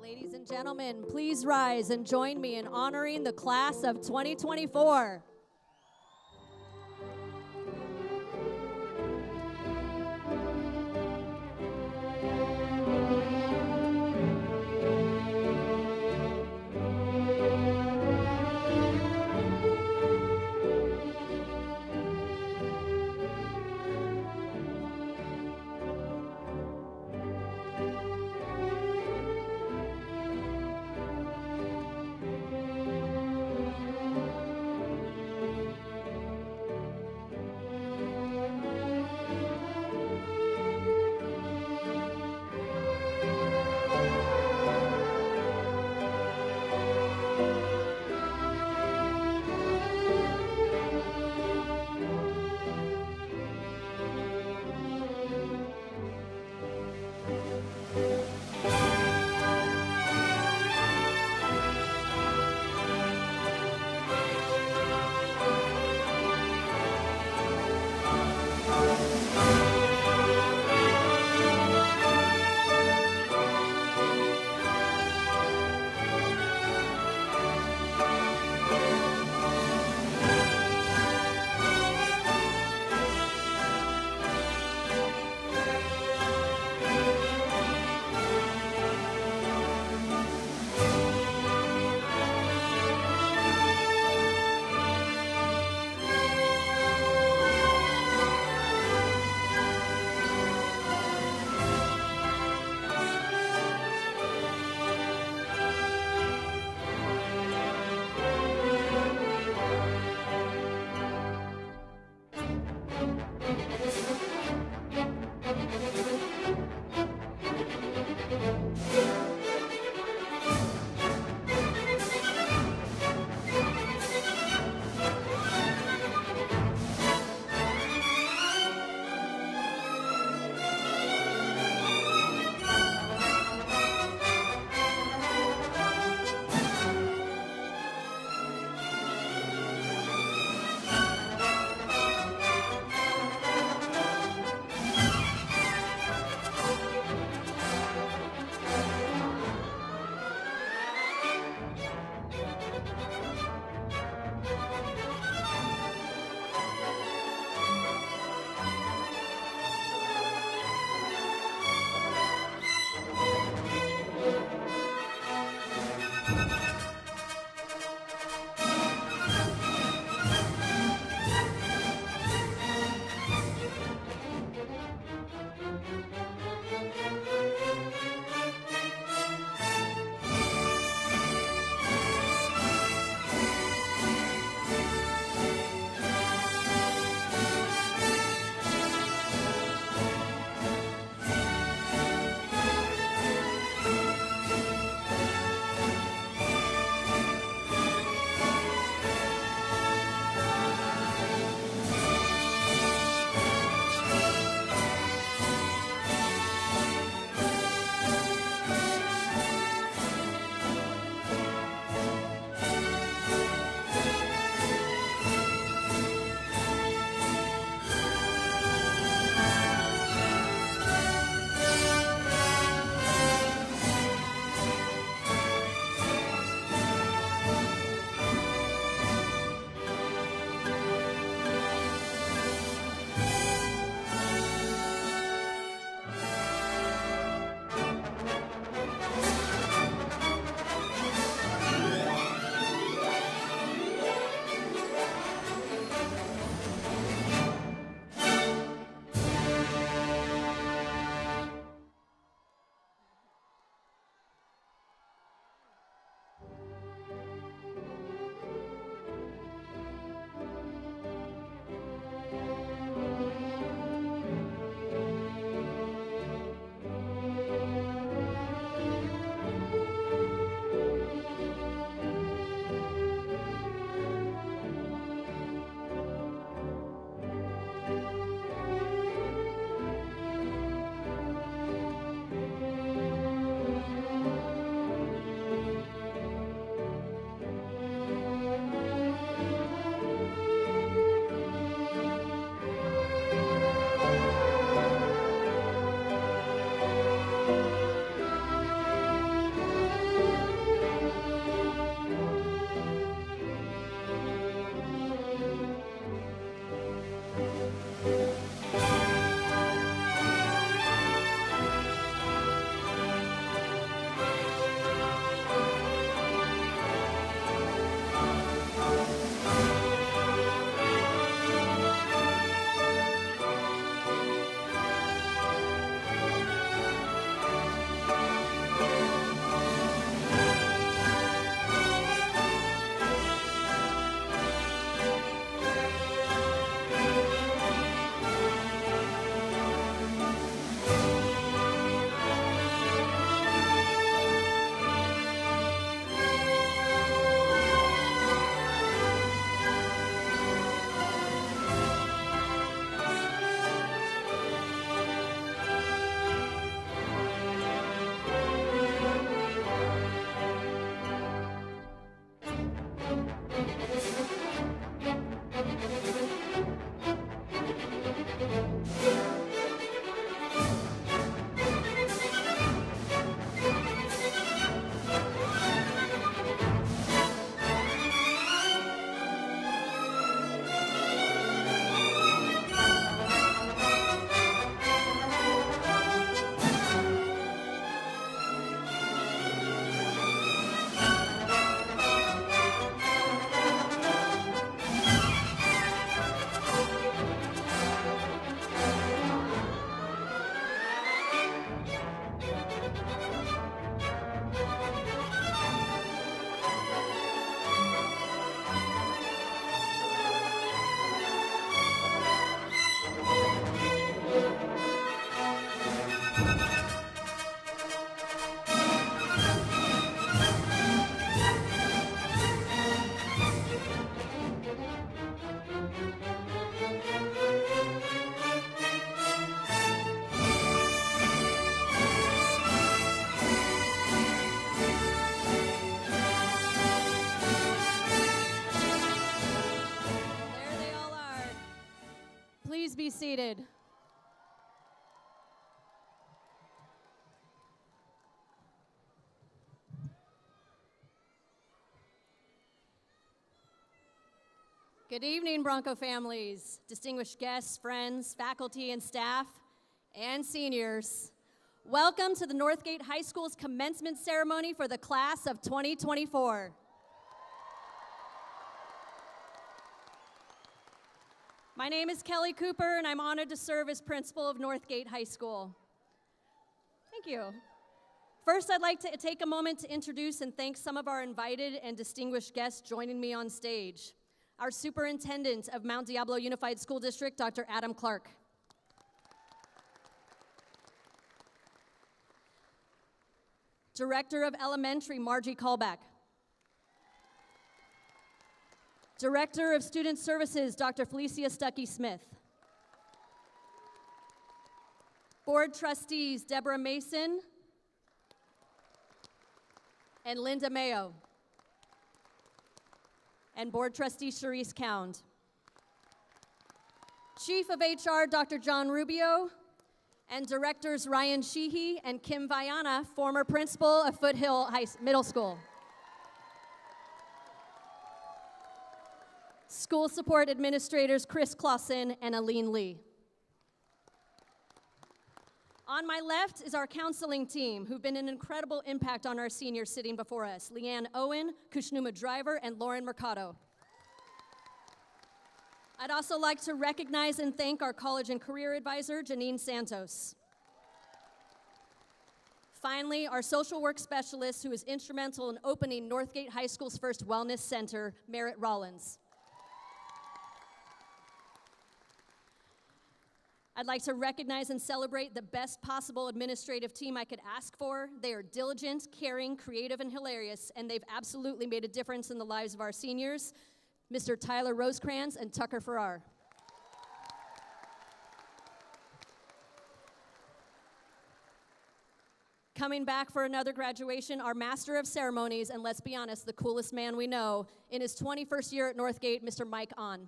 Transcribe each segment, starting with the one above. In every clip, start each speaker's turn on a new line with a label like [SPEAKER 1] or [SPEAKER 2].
[SPEAKER 1] Ladies and gentlemen, please rise and join me in honoring the class of 2024. Please be seated. Good evening, Bronco families, distinguished guests, friends, faculty and staff, and seniors. Welcome to the Northgate High School's commencement ceremony for the class of 2024. My name is Kelly Cooper, and I'm honored to serve as principal of Northgate High School. Thank you. First, I'd like to take a moment to introduce and thank some of our invited and distinguished guests joining me on stage. Our superintendent of Mount Diablo Unified School District, Dr. Adam Clark. Director of Elementary, Margie Callback. Director of Student Services, Dr. Felicia Stuckey-Smith. Board Trustees, Deborah Mason and Linda Mayo. And Board Trustee Charisse Cound. Chief of HR, Dr. John Rubio, and Directors Ryan Sheehy and Kim Viana, former principal of Foothill Middle School. School support administrators Chris Clausen and Aline Lee. On my left is our counseling team, who've been an incredible impact on our seniors sitting before us. Leanne Owen, Kushnuma Driver, and Lauren Mercado. I'd also like to recognize and thank our college and career advisor, Janine Santos. Finally, our social work specialist, who is instrumental in opening Northgate High School's first wellness center, Merritt Rollins. I'd like to recognize and celebrate the best possible administrative team I could ask for. They are diligent, caring, creative, and hilarious, and they've absolutely made a difference in the lives of our seniors. Mr. Tyler Rosecrans and Tucker Farrar. Coming back for another graduation, our Master of Ceremonies, and let's be honest, the coolest man we know, in his 21st year at Northgate, Mr. Mike On.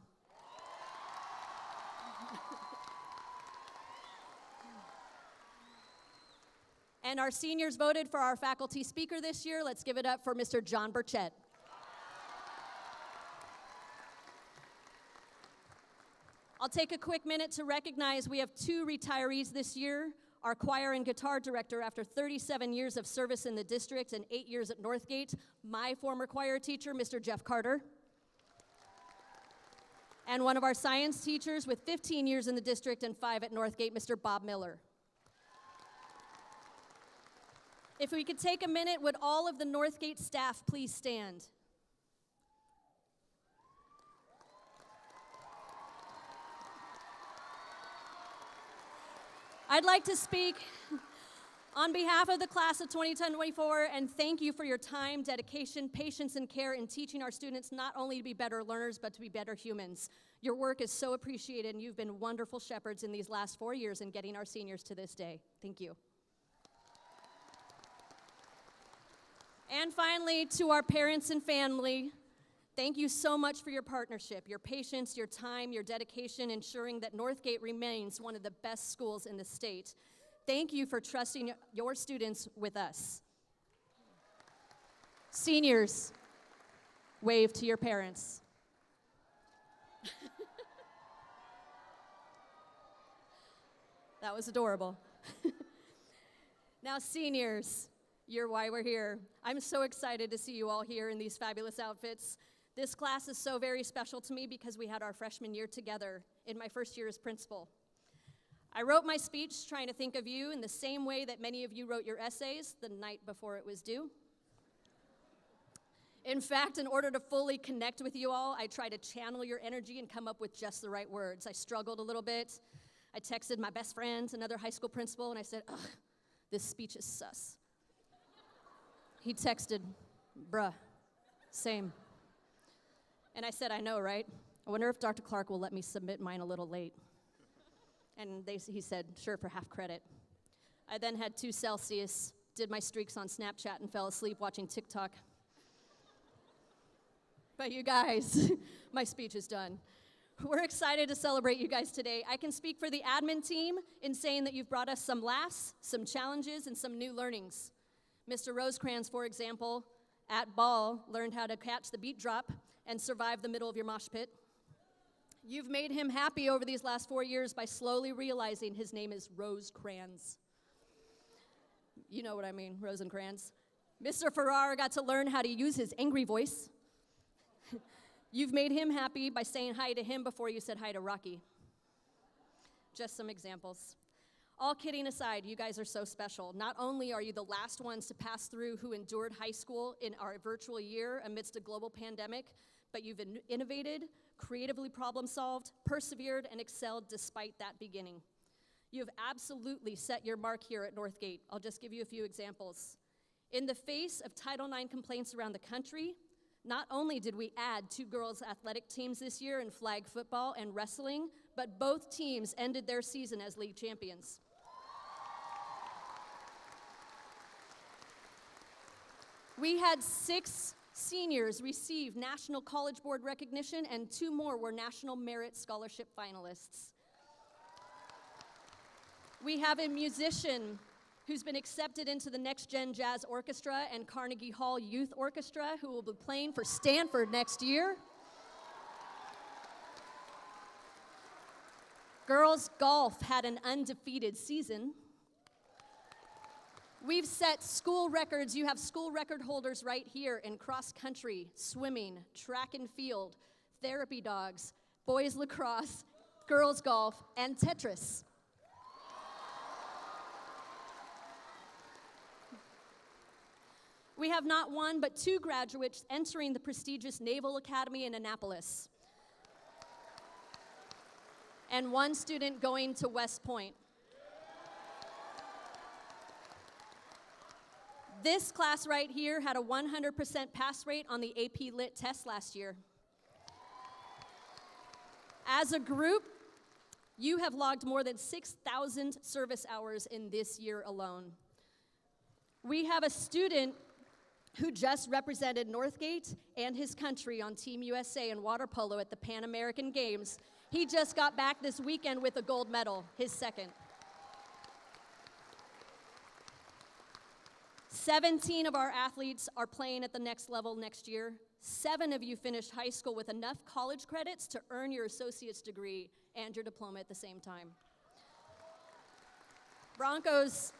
[SPEAKER 1] And our seniors voted for our faculty speaker this year. Let's give it up for Mr. John Burchett. I'll take a quick minute to recognize we have 2 retirees this year. Our choir and guitar director, after 37 years of service in the district and 8 years at Northgate, my former choir teacher, Mr. Jeff Carter. And one of our science teachers with 15 years in the district and 5 at Northgate, Mr. Bob Miller. If we could take a minute, would all of the Northgate staff please stand? I'd like to speak on behalf of the class of 2024 and thank you for your time, dedication, patience, and care in teaching our students not only to be better learners, but to be better humans. Your work is so appreciated, and you've been wonderful shepherds in these last 4 years in getting our seniors to this day. Thank you. And finally, to our parents and family, Thank you so much for your partnership, your patience, your time, your dedication, ensuring that Northgate remains one of the best schools in the state. Thank you for trusting your students with us. Seniors, wave to your parents. That was adorable. Now, seniors, you're why we're here. I'm so excited to see you all here in these fabulous outfits. This class is so very special to me because we had our freshman year together in my first year as principal. I wrote my speech trying to think of you in the same way that many of you wrote your essays the night before it was due. In fact, in order to fully connect with you all, I tried to channel your energy and come up with just the right words. I struggled a little bit. I texted my best friend, another high school principal, and I said, ugh, this speech is sus. He texted, bruh, same. And I said, I know, right? I wonder if Dr. Clark will let me submit mine a little late. And he said, sure, for half credit. I then had 2 Celsius, did my streaks on Snapchat, and fell asleep watching TikTok. But you guys, my speech is done. We're excited to celebrate you guys today. I can speak for the admin team in saying that you've brought us some laughs, some challenges, and some new learnings. Mr. Rosecrans, for example, at ball, learned how to catch the beat drop and survive the middle of your mosh pit. You've made him happy over these last 4 years by slowly realizing his name is Rosecrans. You know what I mean, Rosencrans. Mr. Farrar got to learn how to use his angry voice. You've made him happy by saying hi to him before you said hi to Rocky. Just some examples. All kidding aside, you guys are so special. Not only are you the last ones to pass through who endured high school in our virtual year amidst a global pandemic, but you've innovated, creatively problem-solved, persevered, and excelled despite that beginning. You have absolutely set your mark here at Northgate. I'll just give you a few examples. In the face of Title IX complaints around the country, not only did we add 2 girls' athletic teams this year in flag football and wrestling, but both teams ended their season as league champions. We had 6 seniors receive National College Board recognition, and 2 more were National Merit Scholarship finalists. We have a musician who's been accepted into the Next Gen Jazz Orchestra and Carnegie Hall Youth Orchestra, who will be playing for Stanford next year. Girls golf had an undefeated season. We've set school records. You have school record holders right here in cross country, swimming, track and field, therapy dogs, boys lacrosse, girls golf, and Tetris. We have not 1, but 2 graduates entering the prestigious Naval Academy in Annapolis, and 1 student going to West Point. This class right here had a 100% pass rate on the AP Lit test last year. As a group, you have logged more than 6,000 service hours in this year alone. We have a student who just represented Northgate and his country on Team USA in water polo at the Pan American Games. He just got back this weekend with a gold medal, his second. 17 of our athletes are playing at the next level next year. 7 of you finished high school with enough college credits to earn your associate's degree and your diploma at the same time. Broncos,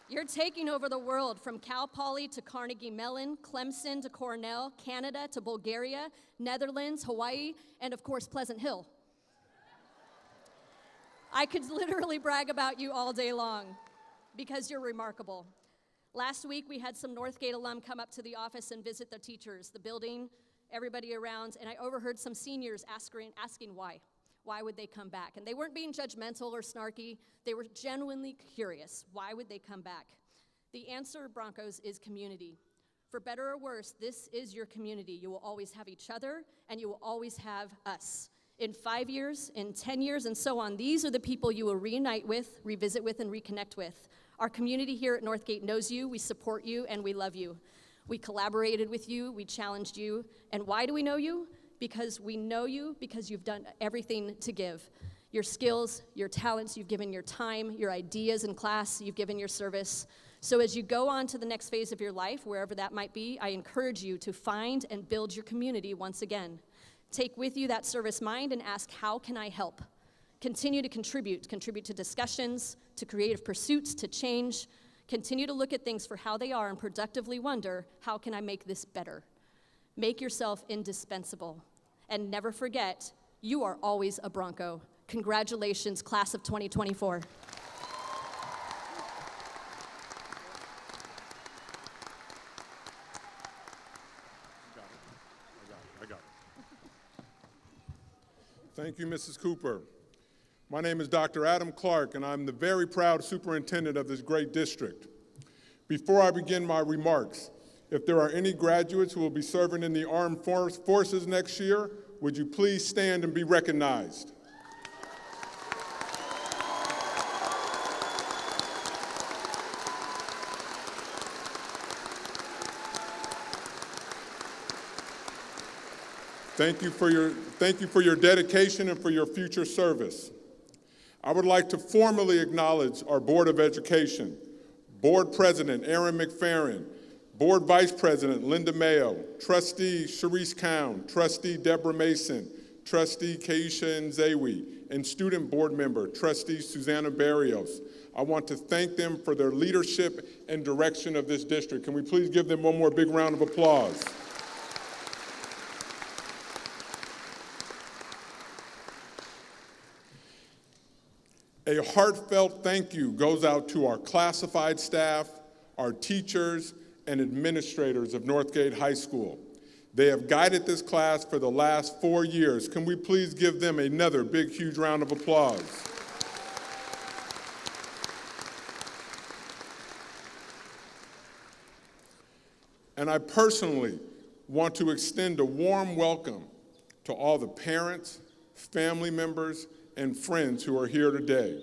[SPEAKER 1] you're taking over the world, from Cal Poly to Carnegie Mellon, Clemson to Cornell, Canada to Bulgaria, Netherlands, Hawaii, and of course, Pleasant Hill. I could literally brag about you all day long because you're remarkable. Last week, we had some Northgate alum come up to the office and visit the teachers, the building, everybody around, and I overheard some seniors asking why. Why would they come back? And they weren't being judgmental or snarky. They were genuinely curious. Why would they come back? The answer, Broncos, is community. For better or worse, this is your community. You will always have each other, and you will always have us. In 5 years, in 10 years, and so on, these are the people you will reunite with, revisit with, and reconnect with. Our community here at Northgate knows you, we support you, and we love you. We collaborated with you, we challenged you, and why do we know you? Because we know you because you've done everything to give. Your skills, your talents, you've given your time, your ideas in class, you've given your service. So as you go on to the next phase of your life, wherever that might be, I encourage you to find and build your community once again. Take with you that service mind and ask, how can I help? Continue to contribute to discussions, to creative pursuits, to change. Continue to look at things for how they are and productively wonder, how can I make this better? Make yourself indispensable. And never forget, you are always a Bronco. Congratulations, class of 2024.
[SPEAKER 2] I got it. Thank you, Mrs. Cooper. My name is Dr. Adam Clark, and I'm the very proud superintendent of this great district. Before I begin my remarks, if there are any graduates who will be serving in the armed forces next year, would you please stand and be recognized? Thank you for your dedication and for your future service. I would like to formally acknowledge our Board of Education, Board President Aaron McFerrin, Board Vice President Linda Mayo, Trustee Sharice Cown, Trustee Deborah Mason, Trustee Keisha Nzewi, and Student Board Member Trustee Susanna Barrios. I want to thank them for their leadership and direction of this district. Can we please give them one more big round of applause? A heartfelt thank you goes out to our classified staff, our teachers, and administrators of Northgate High School. They have guided this class for the last 4 years. Can we please give them another big, huge round of applause? And I personally want to extend a warm welcome to all the parents, family members, and friends who are here today.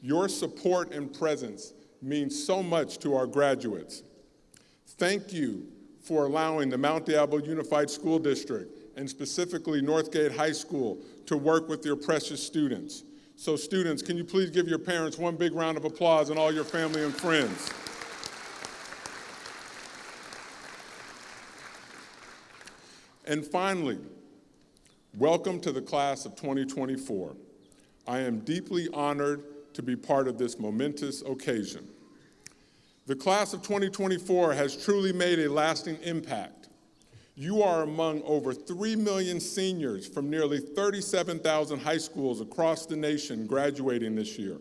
[SPEAKER 2] Your support and presence means so much to our graduates. Thank you for allowing the Mount Diablo Unified School District, and specifically Northgate High School, to work with your precious students. So students, can you please give your parents one big round of applause and all your family and friends? And finally, welcome to the class of 2024. I am deeply honored to be part of this momentous occasion. The class of 2024 has truly made a lasting impact. You are among over 3 million seniors from nearly 37,000 high schools across the nation graduating this year.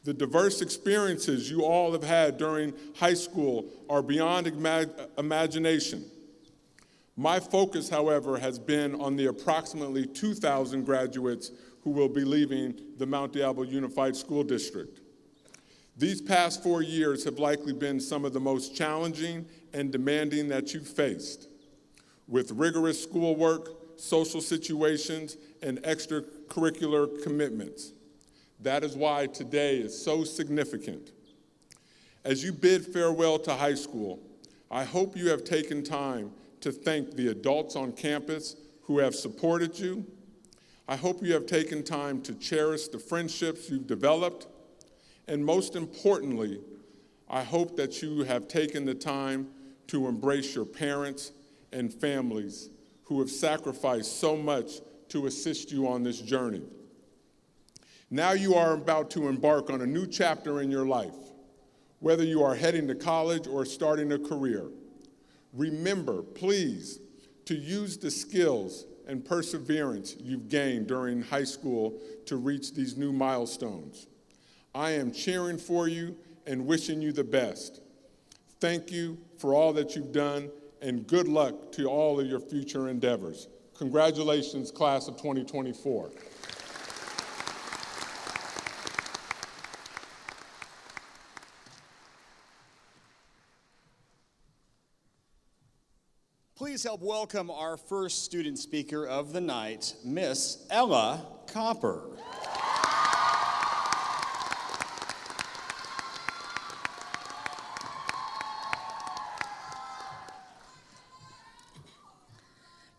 [SPEAKER 2] The diverse experiences you all have had during high school are beyond imagination. My focus, however, has been on the approximately 2,000 graduates who will be leaving the Mount Diablo Unified School District. These past 4 years have likely been some of the most challenging and demanding that you've faced, with rigorous schoolwork, social situations, and extracurricular commitments. That is why today is so significant. As you bid farewell to high school, I hope you have taken time to thank the adults on campus who have supported you. I hope you have taken time to cherish the friendships you've developed. And most importantly, I hope that you have taken the time to embrace your parents and families who have sacrificed so much to assist you on this journey. Now you are about to embark on a new chapter in your life, whether you are heading to college or starting a career. Remember, please, to use the skills and perseverance you've gained during high school to reach these new milestones. I am cheering for you and wishing you the best. Thank you for all that you've done, and good luck to all of your future endeavors. Congratulations, class of 2024.
[SPEAKER 3] Please help welcome our first student speaker of the night, Miss Ella Copper.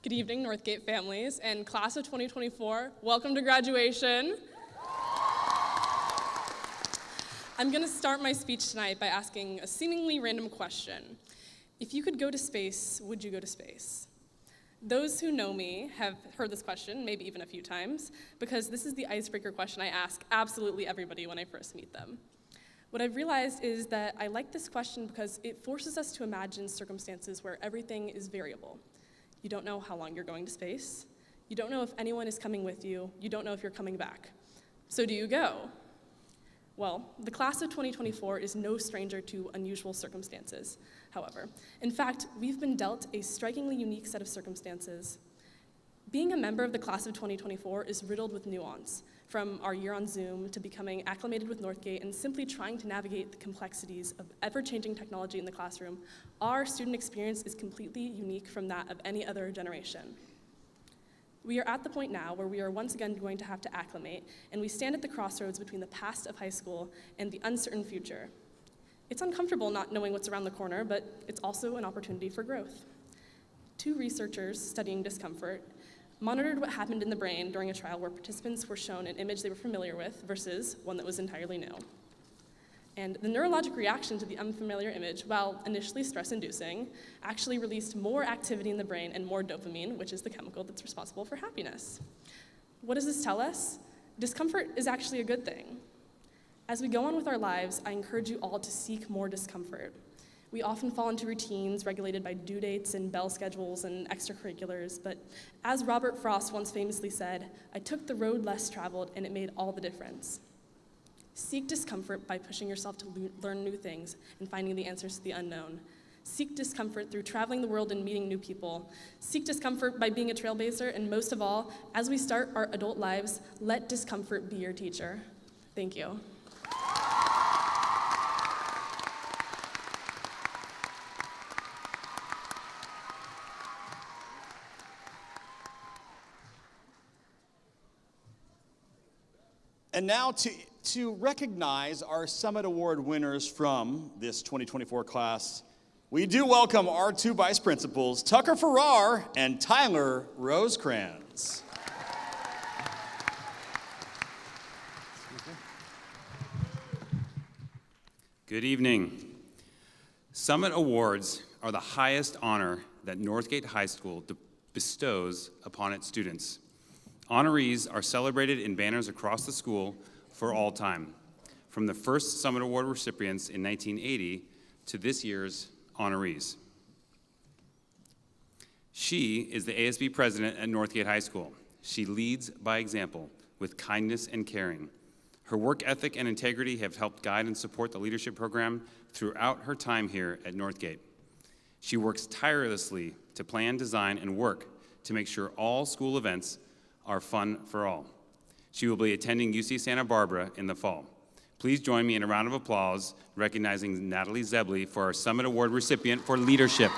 [SPEAKER 4] Good evening, Northgate families and class of 2024. Welcome to graduation. I'm going to start my speech tonight by asking a seemingly random question. If you could go to space, would you go to space? Those who know me have heard this question, maybe even a few times, because this is the icebreaker question I ask absolutely everybody when I first meet them. What I've realized is that I like this question because it forces us to imagine circumstances where everything is variable. You don't know how long you're going to space. You don't know if anyone is coming with you. You don't know if you're coming back. So do you go? Well, the class of 2024 is no stranger to unusual circumstances, however. In fact, we've been dealt a strikingly unique set of circumstances. Being a member of the class of 2024 is riddled with nuance, from our year on Zoom to becoming acclimated with Northgate and simply trying to navigate the complexities of ever-changing technology in the classroom. Our student experience is completely unique from that of any other generation. We are at the point now where we are once again going to have to acclimate, and we stand at the crossroads between the past of high school and the uncertain future. It's uncomfortable not knowing what's around the corner, but it's also an opportunity for growth. Two researchers studying discomfort monitored what happened in the brain during a trial where participants were shown an image they were familiar with versus one that was entirely new. And the neurologic reaction to the unfamiliar image, while initially stress-inducing, actually released more activity in the brain and more dopamine, which is the chemical that's responsible for happiness. What does this tell us? Discomfort is actually a good thing. As we go on with our lives, I encourage you all to seek more discomfort. We often fall into routines regulated by due dates and bell schedules and extracurriculars, but as Robert Frost once famously said, "I took the road less traveled and it made all the difference." Seek discomfort by pushing yourself to learn new things and finding the answers to the unknown. Seek discomfort through traveling the world and meeting new people. Seek discomfort by being a trailblazer, and most of all, as we start our adult lives, let discomfort be your teacher. Thank you.
[SPEAKER 3] And now to recognize our Summit Award winners from this 2024 class, we do welcome our two vice principals, Tucker Farrar and Tyler Rosecrans.
[SPEAKER 5] Good evening. Summit Awards are the highest honor that Northgate High School bestows upon its students. Honorees are celebrated in banners across the school for all time, from the first Summit Award recipients in 1980 to this year's honorees. She is the ASB president at Northgate High School. She leads by example with kindness and caring. Her work ethic and integrity have helped guide and support the leadership program throughout her time here at Northgate. She works tirelessly to plan, design, and work to make sure all school events are fun for all. She will be attending UC Santa Barbara in the fall. Please join me in a round of applause recognizing Natalie Zebley for our Summit Award recipient for leadership.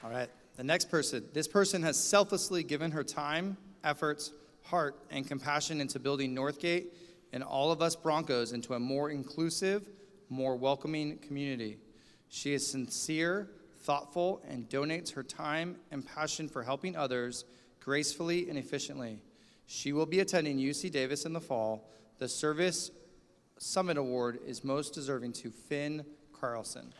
[SPEAKER 6] All right, the next person. This person has selflessly given her time, efforts, heart, and compassion into building Northgate and all of us Broncos into a more inclusive, more welcoming community. She is sincere, thoughtful, and donates her time and passion for helping others gracefully and efficiently. She will be attending UC Davis in the fall. The Service Summit Award is most deserving to Finn Carlson.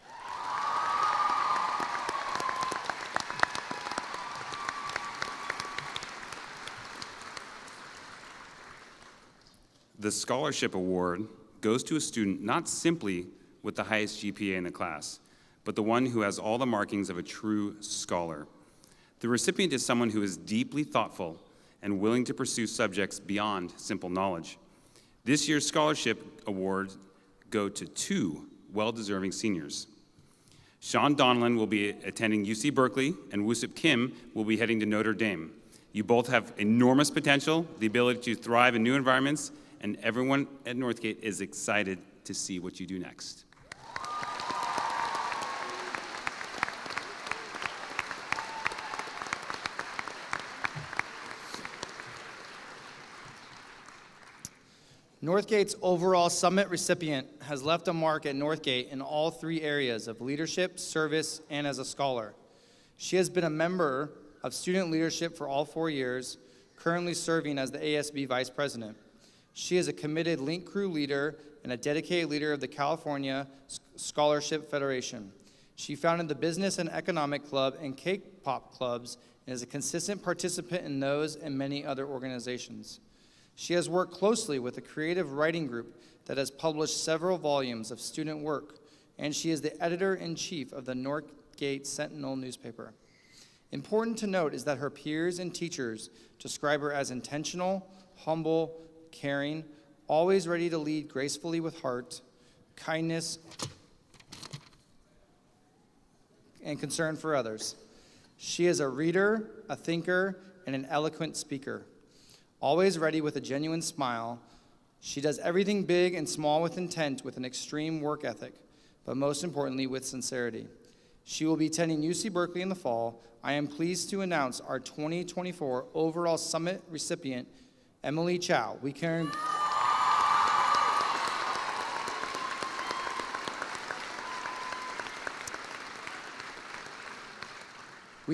[SPEAKER 5] The Scholarship Award goes to a student not simply with the highest GPA in the class, but the one who has all the markings of a true scholar. The recipient is someone who is deeply thoughtful and willing to pursue subjects beyond simple knowledge. This year's Scholarship Awards go to two well-deserving seniors. Sean Donlan will be attending UC Berkeley, and Woosip Kim will be heading to Notre Dame. You both have enormous potential, the ability to thrive in new environments, and everyone at Northgate is excited to see what you do next.
[SPEAKER 6] Northgate's overall summit recipient has left a mark at Northgate in all three areas of leadership, service, and as a scholar. She has been a member of student leadership for all 4 years, currently serving as the ASB Vice President. She is a committed Link Crew leader and a dedicated leader of the California Scholarship Federation. She founded the Business and Economic Club and Cake Pop Clubs and is a consistent participant in those and many other organizations. She has worked closely with a creative writing group that has published several volumes of student work, and she is the editor-in-chief of the Northgate Sentinel newspaper. Important to note is that her peers and teachers describe her as intentional, humble, caring, always ready to lead gracefully with heart, kindness, and concern for others. She is a reader, a thinker, and an eloquent speaker. Always ready with a genuine smile, she does everything big and small with intent, with an extreme work ethic, but most importantly, with sincerity. She will be attending UC Berkeley in the fall. I am pleased to announce our 2024 overall summit recipient, Emily Chow. We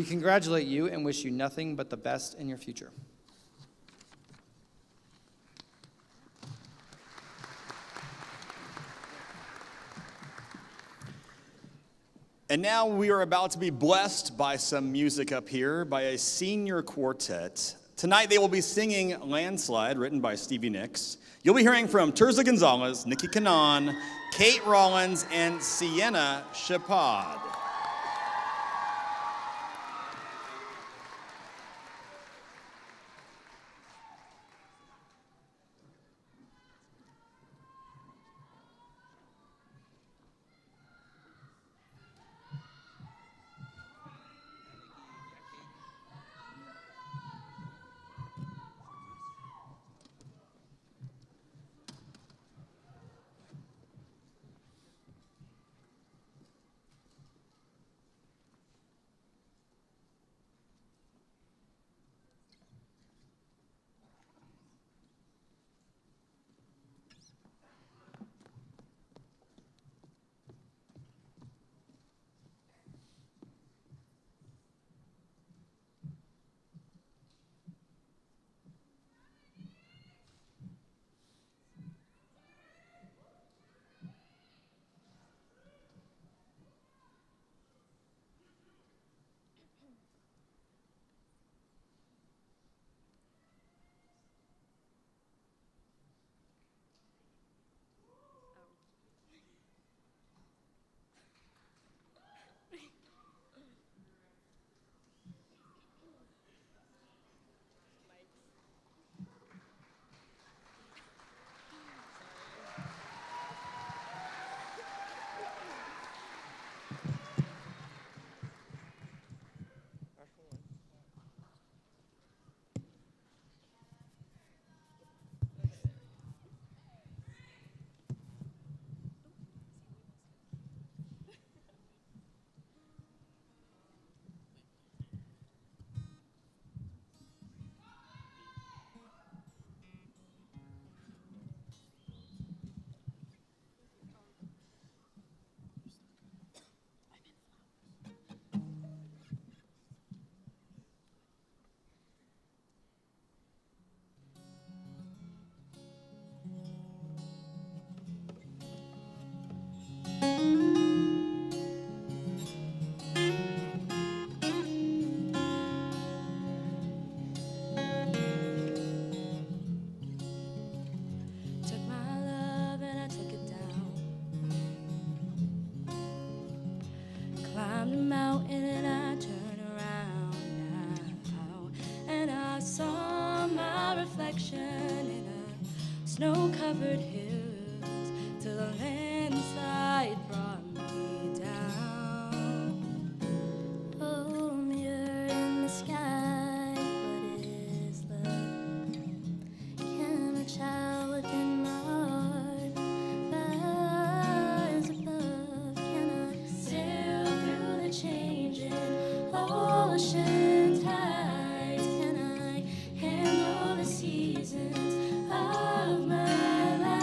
[SPEAKER 6] congratulate you and wish you nothing but the best in your future.
[SPEAKER 3] And now we are about to be blessed by some music up here by a senior quartet. Tonight they will be singing Landslide, written by Stevie Nicks. You'll be hearing from Terza Gonzalez, Nikki Kanan, Kate Rollins, and Sienna Chapad.
[SPEAKER 7] Snow-covered hills till the landslide brought me down. Oh, mirror in the sky, what is love? Can a child within my heart rise above? Can I sail through the changing ocean tides? Can I handle the seasons of my life?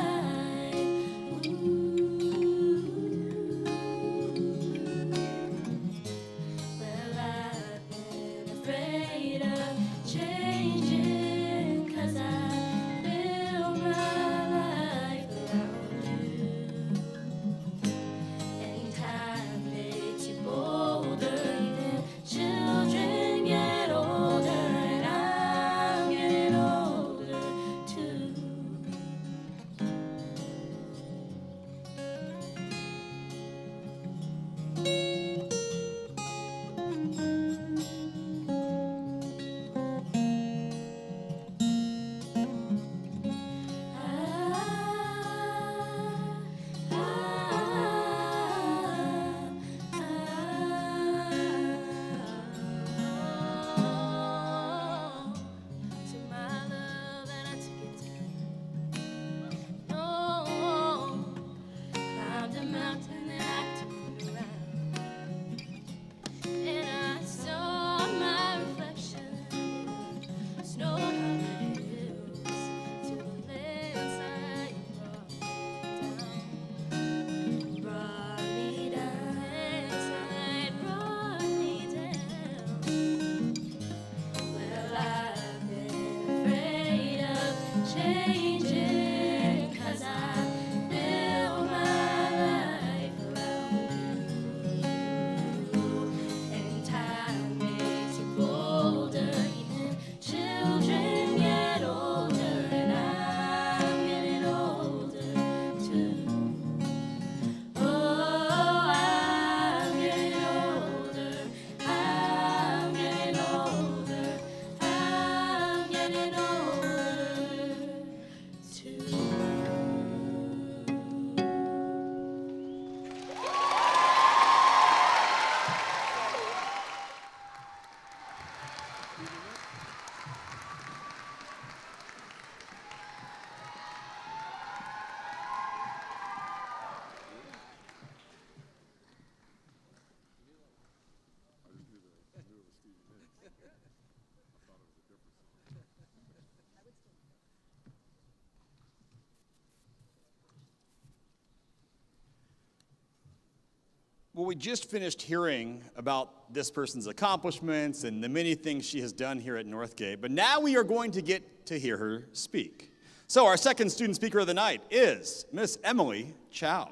[SPEAKER 3] Well, we just finished hearing about this person's accomplishments and the many things she has done here at Northgate, but now we are going to get to hear her speak. So our second student speaker of the night is Miss Emily Chow.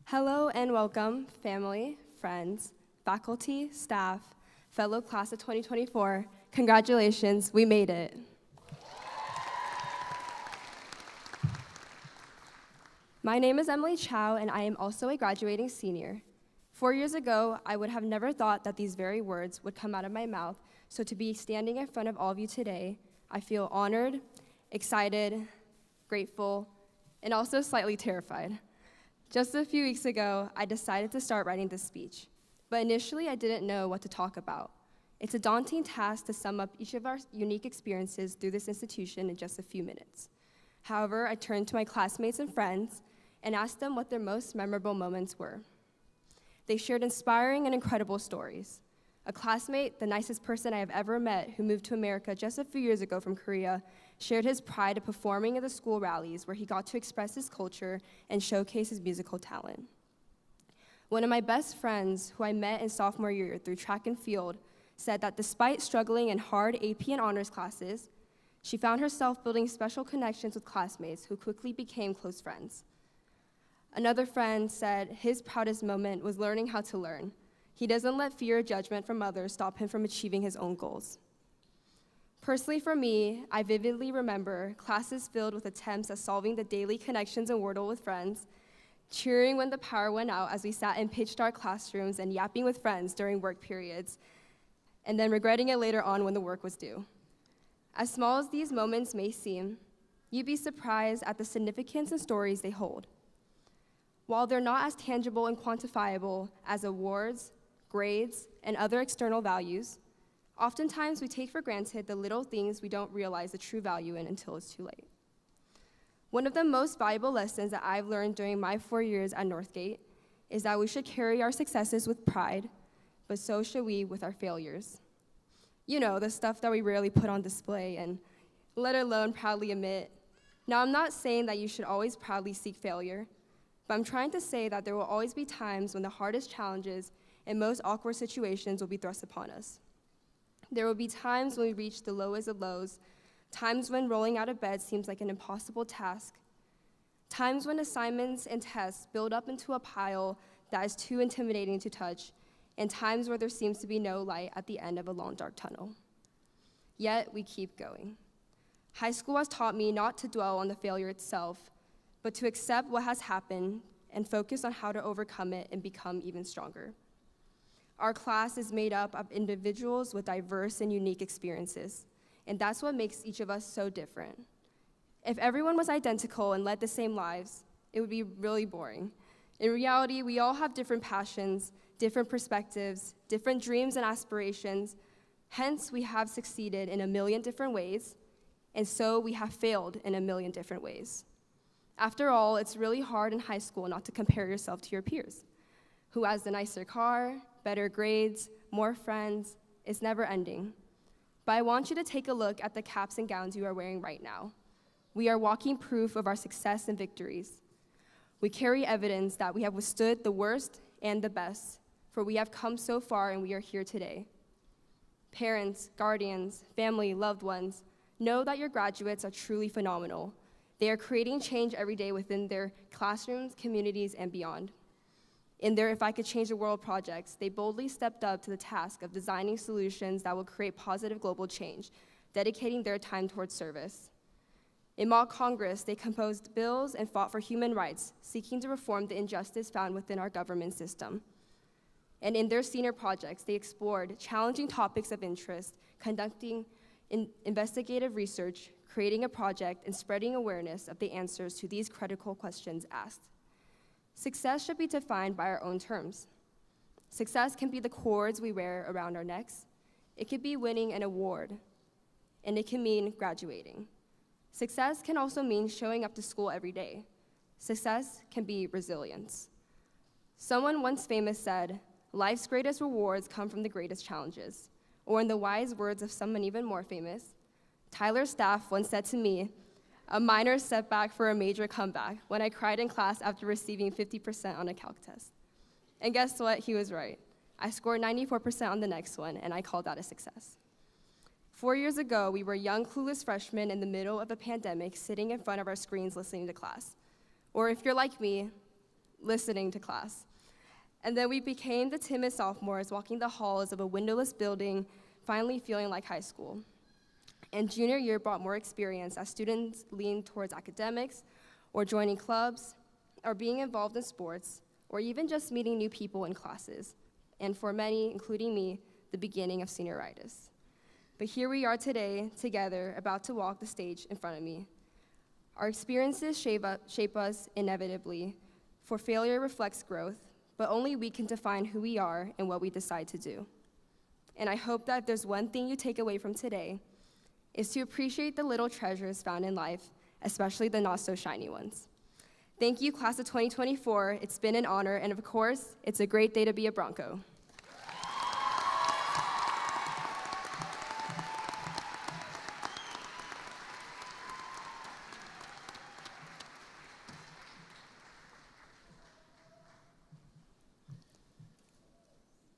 [SPEAKER 8] Hello and welcome, family, friends, faculty, staff, fellow class of 2024. Congratulations, we made it. My name is Emily Chow, and I am also a graduating senior. 4 years ago, I would have never thought that these very words would come out of my mouth, so to be standing in front of all of you today, I feel honored, excited, grateful, and also slightly terrified. Just a few weeks ago, I decided to start writing this speech, but initially I didn't know what to talk about. It's a daunting task to sum up each of our unique experiences through this institution in just a few minutes. However, I turned to my classmates and friends and asked them what their most memorable moments were. They shared inspiring and incredible stories. A classmate, the nicest person I have ever met, who moved to America just a few years ago from Korea, shared his pride of performing at the school rallies where he got to express his culture and showcase his musical talent. One of my best friends, who I met in sophomore year through track and field, said that despite struggling in hard AP and honors classes, she found herself building special connections with classmates who quickly became close friends. Another friend said his proudest moment was learning how to learn. He doesn't let fear or judgment from others stop him from achieving his own goals. Personally for me, I vividly remember classes filled with attempts at solving the daily connections in Wordle with friends, cheering when the power went out as we sat in pitch dark classrooms and yapping with friends during work periods, and then regretting it later on when the work was due. As small as these moments may seem, you'd be surprised at the significance and stories they hold. While they're not as tangible and quantifiable as awards, grades, and other external values, oftentimes we take for granted the little things we don't realize the true value in until it's too late. One of the most valuable lessons that I've learned during my 4 years at Northgate is that we should carry our successes with pride, but so should we with our failures. You know, the stuff that we rarely put on display and let alone proudly admit. Now, I'm not saying that you should always proudly seek failure, but I'm trying to say that there will always be times when the hardest challenges and most awkward situations will be thrust upon us. There will be times when we reach the lowest of lows, times when rolling out of bed seems like an impossible task, times when assignments and tests build up into a pile that is too intimidating to touch, and times where there seems to be no light at the end of a long, dark tunnel. Yet, we keep going. High school has taught me not to dwell on the failure itself, but to accept what has happened and focus on how to overcome it and become even stronger. Our class is made up of individuals with diverse and unique experiences, and that's what makes each of us so different. If everyone was identical and led the same lives, it would be really boring. In reality, we all have different passions, different perspectives, different dreams and aspirations. Hence, we have succeeded in a million different ways, and so we have failed in a million different ways. After all, it's really hard in high school not to compare yourself to your peers. Who has the nicer car, better grades, more friends? It's never ending. But I want you to take a look at the caps and gowns you are wearing right now. We are walking proof of our success and victories. We carry evidence that we have withstood the worst and the best, for we have come so far and we are here today. Parents, guardians, family, loved ones, know that your graduates are truly phenomenal. They are creating change every day within their classrooms, communities, and beyond. In their If I Could Change the World projects, they boldly stepped up to the task of designing solutions that will create positive global change, dedicating their time towards service. In mock Congress, they composed bills and fought for human rights, seeking to reform the injustice found within our government system. And in their senior projects, they explored challenging topics of interest, conducting investigative research, creating a project, and spreading awareness of the answers to these critical questions asked. Success should be defined by our own terms. Success can be the cords we wear around our necks. It could be winning an award, and it can mean graduating. Success can also mean showing up to school every day. Success can be resilience. Someone once famous said, "Life's greatest rewards come from the greatest challenges." Or in the wise words of someone even more famous, Tyler Staff once said to me, "A minor setback for a major comeback," when I cried in class after receiving 50% on a calc test. And guess what? He was right. I scored 94% on the next one, and I called that a success. 4 years ago, we were young, clueless freshmen in the middle of a pandemic, sitting in front of our screens listening to class. Or if you're like me, listening to class. And then we became the timid sophomores walking the halls of a windowless building, finally feeling like high school. And junior year brought more experience as students leaned towards academics, or joining clubs, or being involved in sports, or even just meeting new people in classes. And for many, including me, the beginning of senioritis. But here we are today, together, about to walk the stage in front of me. Our experiences shape us inevitably, for failure reflects growth, but only we can define who we are and what we decide to do. And I hope that if there's one thing you take away from today, is to appreciate the little treasures found in life, especially the not-so-shiny ones. Thank you, class of 2024. It's been an honor, and of course, it's a great day to be a Bronco.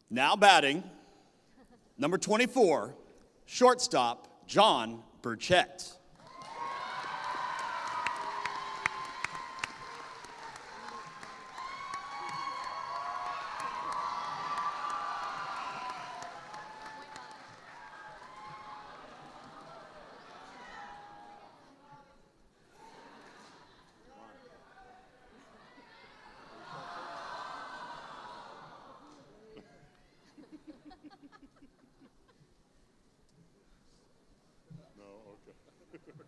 [SPEAKER 3] Now batting, number 24, shortstop, John Burchett.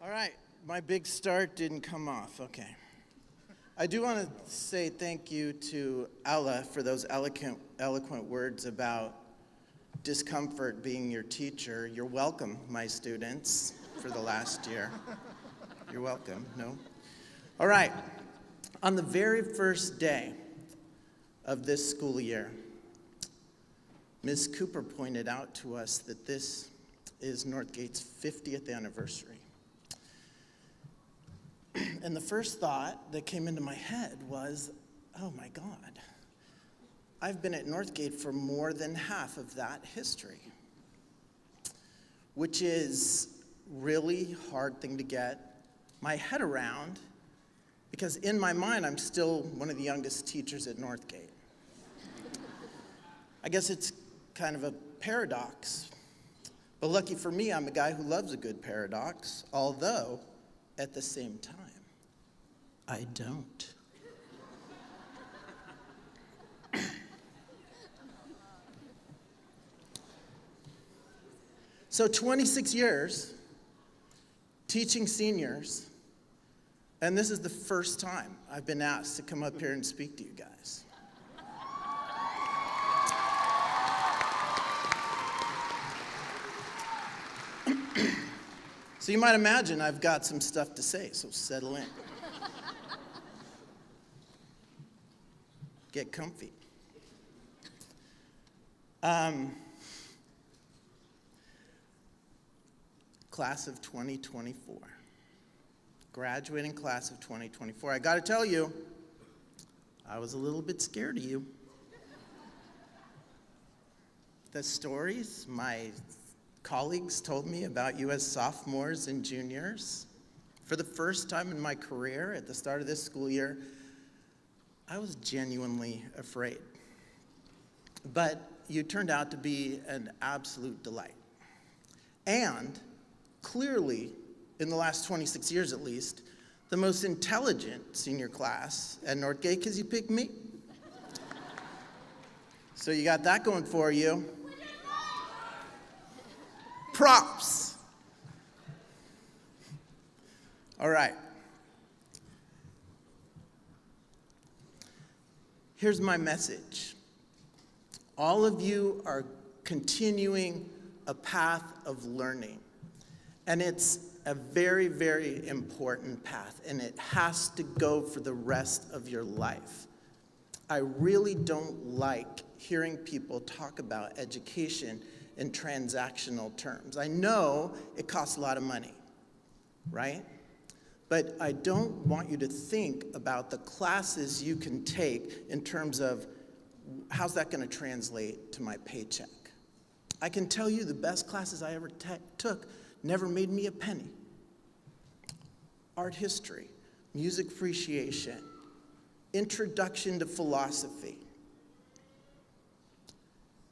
[SPEAKER 9] All right, my big start didn't come off, okay. I do want to say thank you to Ella for those eloquent words about discomfort being your teacher. You're welcome, my students, for the last year. You're welcome, no? All right, on the very first day of this school year, Ms. Cooper pointed out to us that this is Northgate's 50th anniversary. And the first thought that came into my head was, oh my God, I've been at Northgate for more than half of that history, which is really hard thing to get my head around, because in my mind, I'm still one of the youngest teachers at Northgate. I guess it's kind of a paradox, but lucky for me, I'm a guy who loves a good paradox, although at the same time, I don't. So 26 years teaching seniors, and this is the first time I've been asked to come up here and speak to you guys. So you might imagine I've got some stuff to say, so settle in. Get comfy. Class of 2024. Graduating class of 2024. I gotta tell you, I was a little bit scared of you. The stories my colleagues told me about you as sophomores and juniors, for the first time in my career at the start of this school year, I was genuinely afraid. But you turned out to be an absolute delight. And clearly, in the last 26 years at least, the most intelligent senior class at Northgate, because you picked me. So you got that going for you. Props. All right. Here's my message. All of you are continuing a path of learning. And it's a very, very important path, and it has to go for the rest of your life. I really don't like hearing people talk about education in transactional terms. I know it costs a lot of money, right? But I don't want you to think about the classes you can take in terms of how's that going to translate to my paycheck. I can tell you the best classes I ever took never made me a penny. Art history, music appreciation, introduction to philosophy,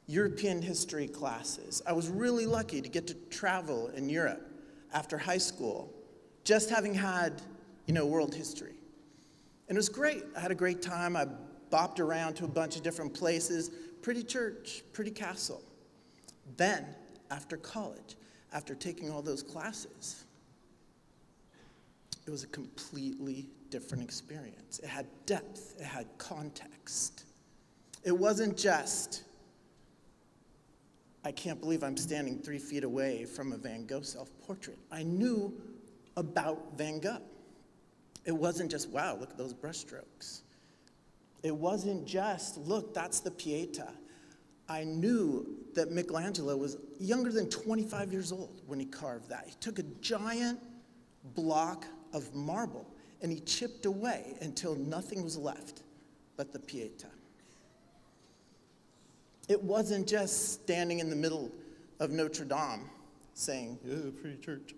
[SPEAKER 9] European history classes. I was really lucky to get to travel in Europe after high school, just having had, world history. And it was great. I had a great time. I bopped around to a bunch of different places, pretty church, pretty castle. Then, after college, after taking all those classes, it was a completely different experience. It had depth, it had context. It wasn't just, I can't believe I'm standing 3 feet away from a Van Gogh self-portrait. I knew about Van Gogh. It wasn't just, wow, look at those brushstrokes. It wasn't just, look, that's the Pieta. I knew that Michelangelo was younger than 25 years old when he carved that. He took a giant block of marble and he chipped away until nothing was left but the Pieta. It wasn't just standing in the middle of Notre Dame saying, oh, pretty church.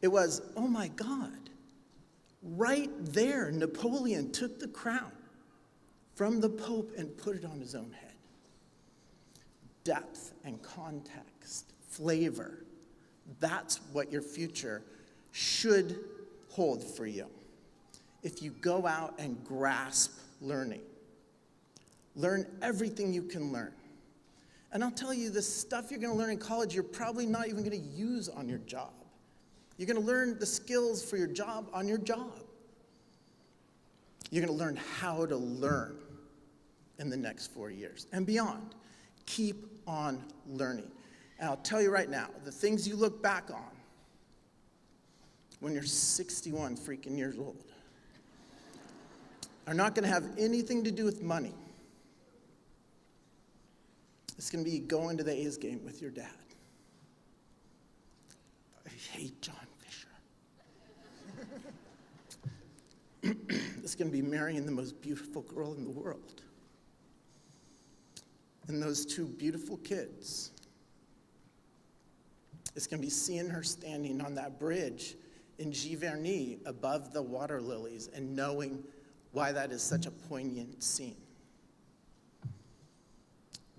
[SPEAKER 9] It was, oh my God, right there, Napoleon took the crown from the Pope and put it on his own head. Depth and context, flavor, that's what your future should hold for you. If you go out and grasp learning, learn everything you can learn. And I'll tell you, the stuff you're going to learn in college, you're probably not even going to use on your job. You're going to learn the skills for your job on your job. You're going to learn how to learn in the next 4 years and beyond. Keep on learning. And I'll tell you right now, the things you look back on when you're 61 freaking years old are not going to have anything to do with money. It's going to be going to the A's game with your dad. I hate John Fisher. It's going to be marrying the most beautiful girl in the world. And those two beautiful kids. It's going to be seeing her standing on that bridge in Giverny above the water lilies and knowing why that is such a poignant scene.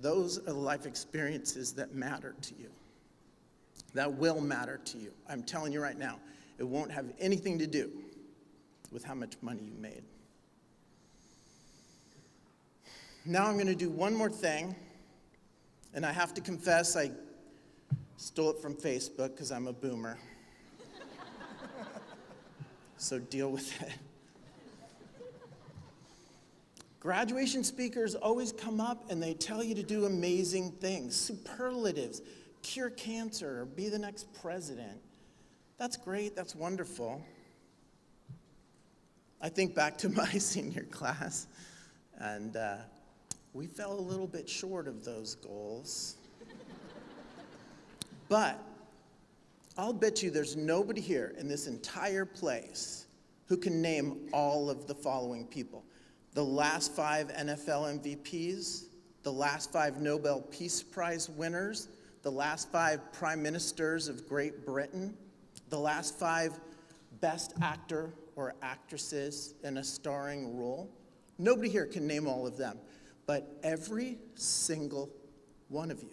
[SPEAKER 9] Those are the life experiences that matter to you, that will matter to you. I'm telling you right now, it won't have anything to do with how much money you made. Now I'm going to do one more thing, and I have to confess I stole it from Facebook because I'm a boomer. So deal with it. Graduation speakers always come up and they tell you to do amazing things, superlatives, cure cancer, or be the next president. That's great, that's wonderful. I think back to my senior class, and we fell a little bit short of those goals. But I'll bet you there's nobody here in this entire place who can name all of the following people. The last 5 NFL MVPs, the last 5 Nobel Peace Prize winners, the last 5 prime ministers of Great Britain, the last 5 best actor or actresses in a starring role. Nobody here can name all of them, but every single one of you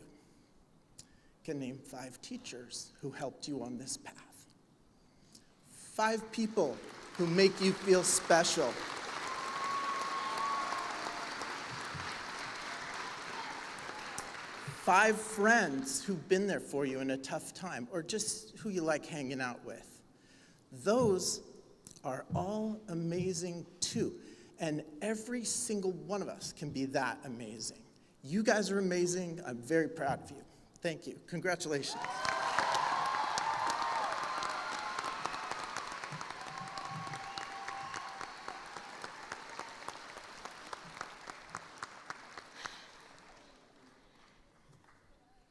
[SPEAKER 9] can name 5 teachers who helped you on this path. 5 people who make you feel special. 5 friends who've been there for you in a tough time, or just who you like hanging out with. Those are all amazing too. And every single one of us can be that amazing. You guys are amazing. I'm very proud of you. Thank you. Congratulations.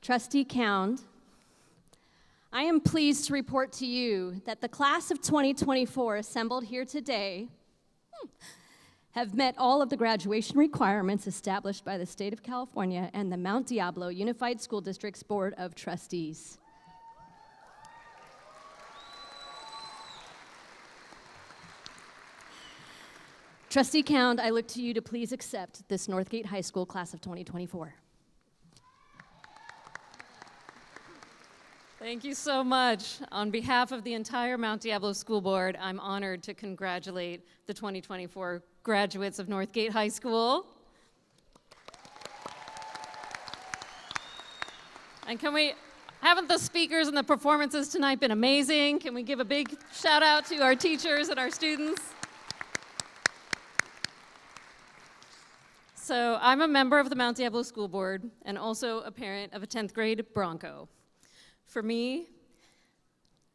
[SPEAKER 1] Trustee Cound, I am pleased to report to you that the class of 2024 assembled here today have met all of the graduation requirements established by the state of California and the Mount Diablo Unified School District's Board of Trustees. Trustee Cound, I look to you to please accept this Northgate High School class of 2024.
[SPEAKER 10] Thank you so much. On behalf of the entire Mount Diablo School Board, I'm honored to congratulate the 2024 graduates of Northgate High School. And haven't the speakers and the performances tonight been amazing? Can we give a big shout out to our teachers and our students? So I'm a member of the Mount Diablo School Board and also a parent of a 10th grade Bronco. For me,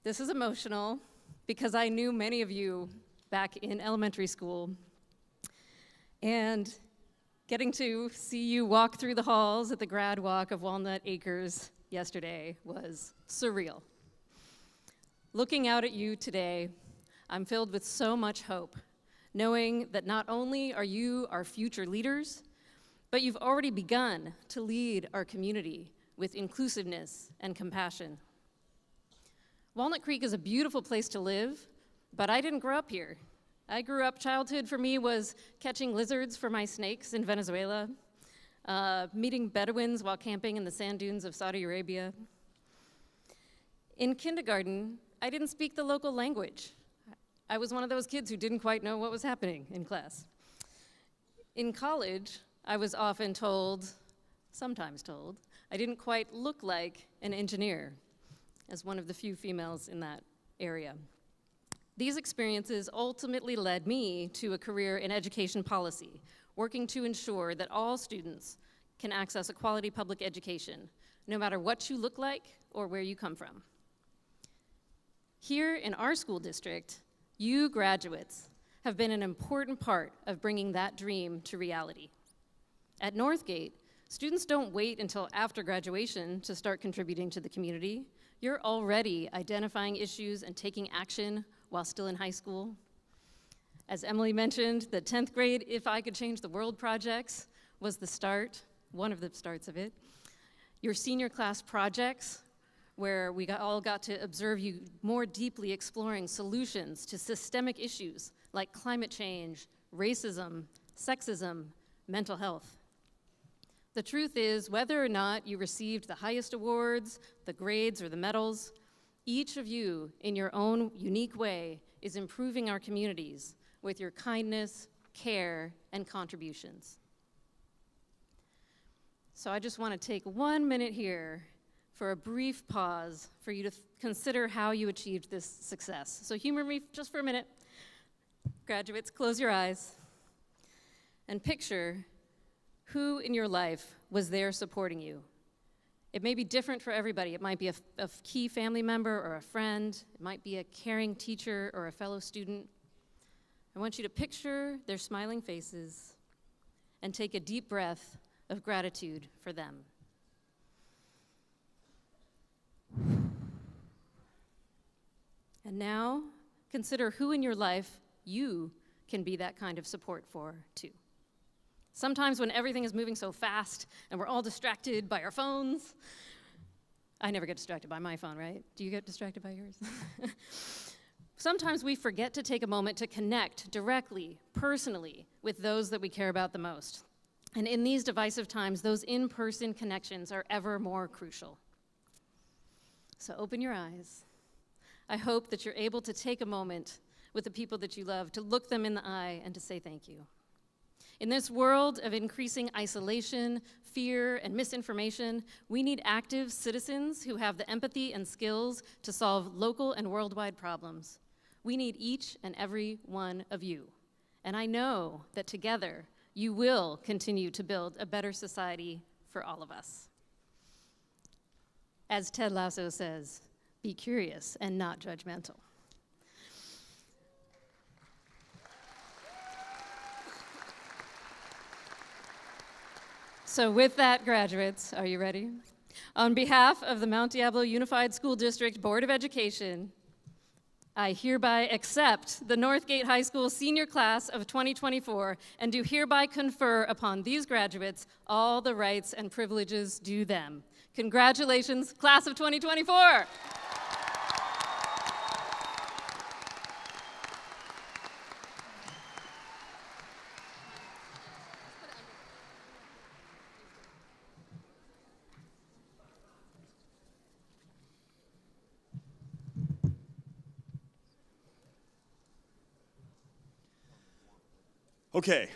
[SPEAKER 10] this is emotional because I knew many of you back in elementary school, and getting to see you walk through the halls at the grad walk of Walnut Acres yesterday was surreal. Looking out at you today, I'm filled with so much hope, knowing that not only are you our future leaders, but you've already begun to lead our community with inclusiveness and compassion. Walnut Creek is a beautiful place to live, but I didn't grow up here. Childhood for me was catching lizards for my snakes in Venezuela, meeting Bedouins while camping in the sand dunes of Saudi Arabia. In kindergarten, I didn't speak the local language. I was one of those kids who didn't quite know what was happening in class. In college, I was often sometimes told, I didn't quite look like an engineer, as one of the few females in that area. These experiences ultimately led me to a career in education policy, working to ensure that all students can access a quality public education, no matter what you look like or where you come from. Here in our school district, you graduates have been an important part of bringing that dream to reality. At Northgate, students don't wait until after graduation to start contributing to the community. You're already identifying issues and taking action while still in high school. As Emily mentioned, the 10th grade If I Could Change the World projects was the start, one of the starts of it. Your senior class projects, where we all got to observe you more deeply exploring solutions to systemic issues like climate change, racism, sexism, mental health. The truth is, whether or not you received the highest awards, the grades, or the medals, each of you, in your own unique way, is improving our communities with your kindness, care, and contributions. So I just want to take 1 minute here for a brief pause for you to consider how you achieved this success. So humor me just for a minute. Graduates, close your eyes and picture who in your life was there supporting you. It may be different for everybody. It might be a key family member or a friend. It might be a caring teacher or a fellow student. I want you to picture their smiling faces and take a deep breath of gratitude for them. And now, consider who in your life you can be that kind of support for, too. Sometimes when everything is moving so fast and we're all distracted by our phones, I never get distracted by my phone, right? Do you get distracted by yours? Sometimes we forget to take a moment to connect directly, personally, with those that we care about the most. And in these divisive times, those in-person connections are ever more crucial. So open your eyes. I hope that you're able to take a moment with the people that you love, to look them in the eye and to say thank you. In this world of increasing isolation, fear, and misinformation, we need active citizens who have the empathy and skills to solve local and worldwide problems. We need each and every one of you. And I know that together, you will continue to build a better society for all of us. As Ted Lasso says, be curious and not judgmental. So with that, graduates, are you ready? On behalf of the Mount Diablo Unified School District Board of Education, I hereby accept the Northgate High School senior class of 2024 and do hereby confer upon these graduates all the rights and privileges due them. Congratulations, class of 2024!
[SPEAKER 3] Okay,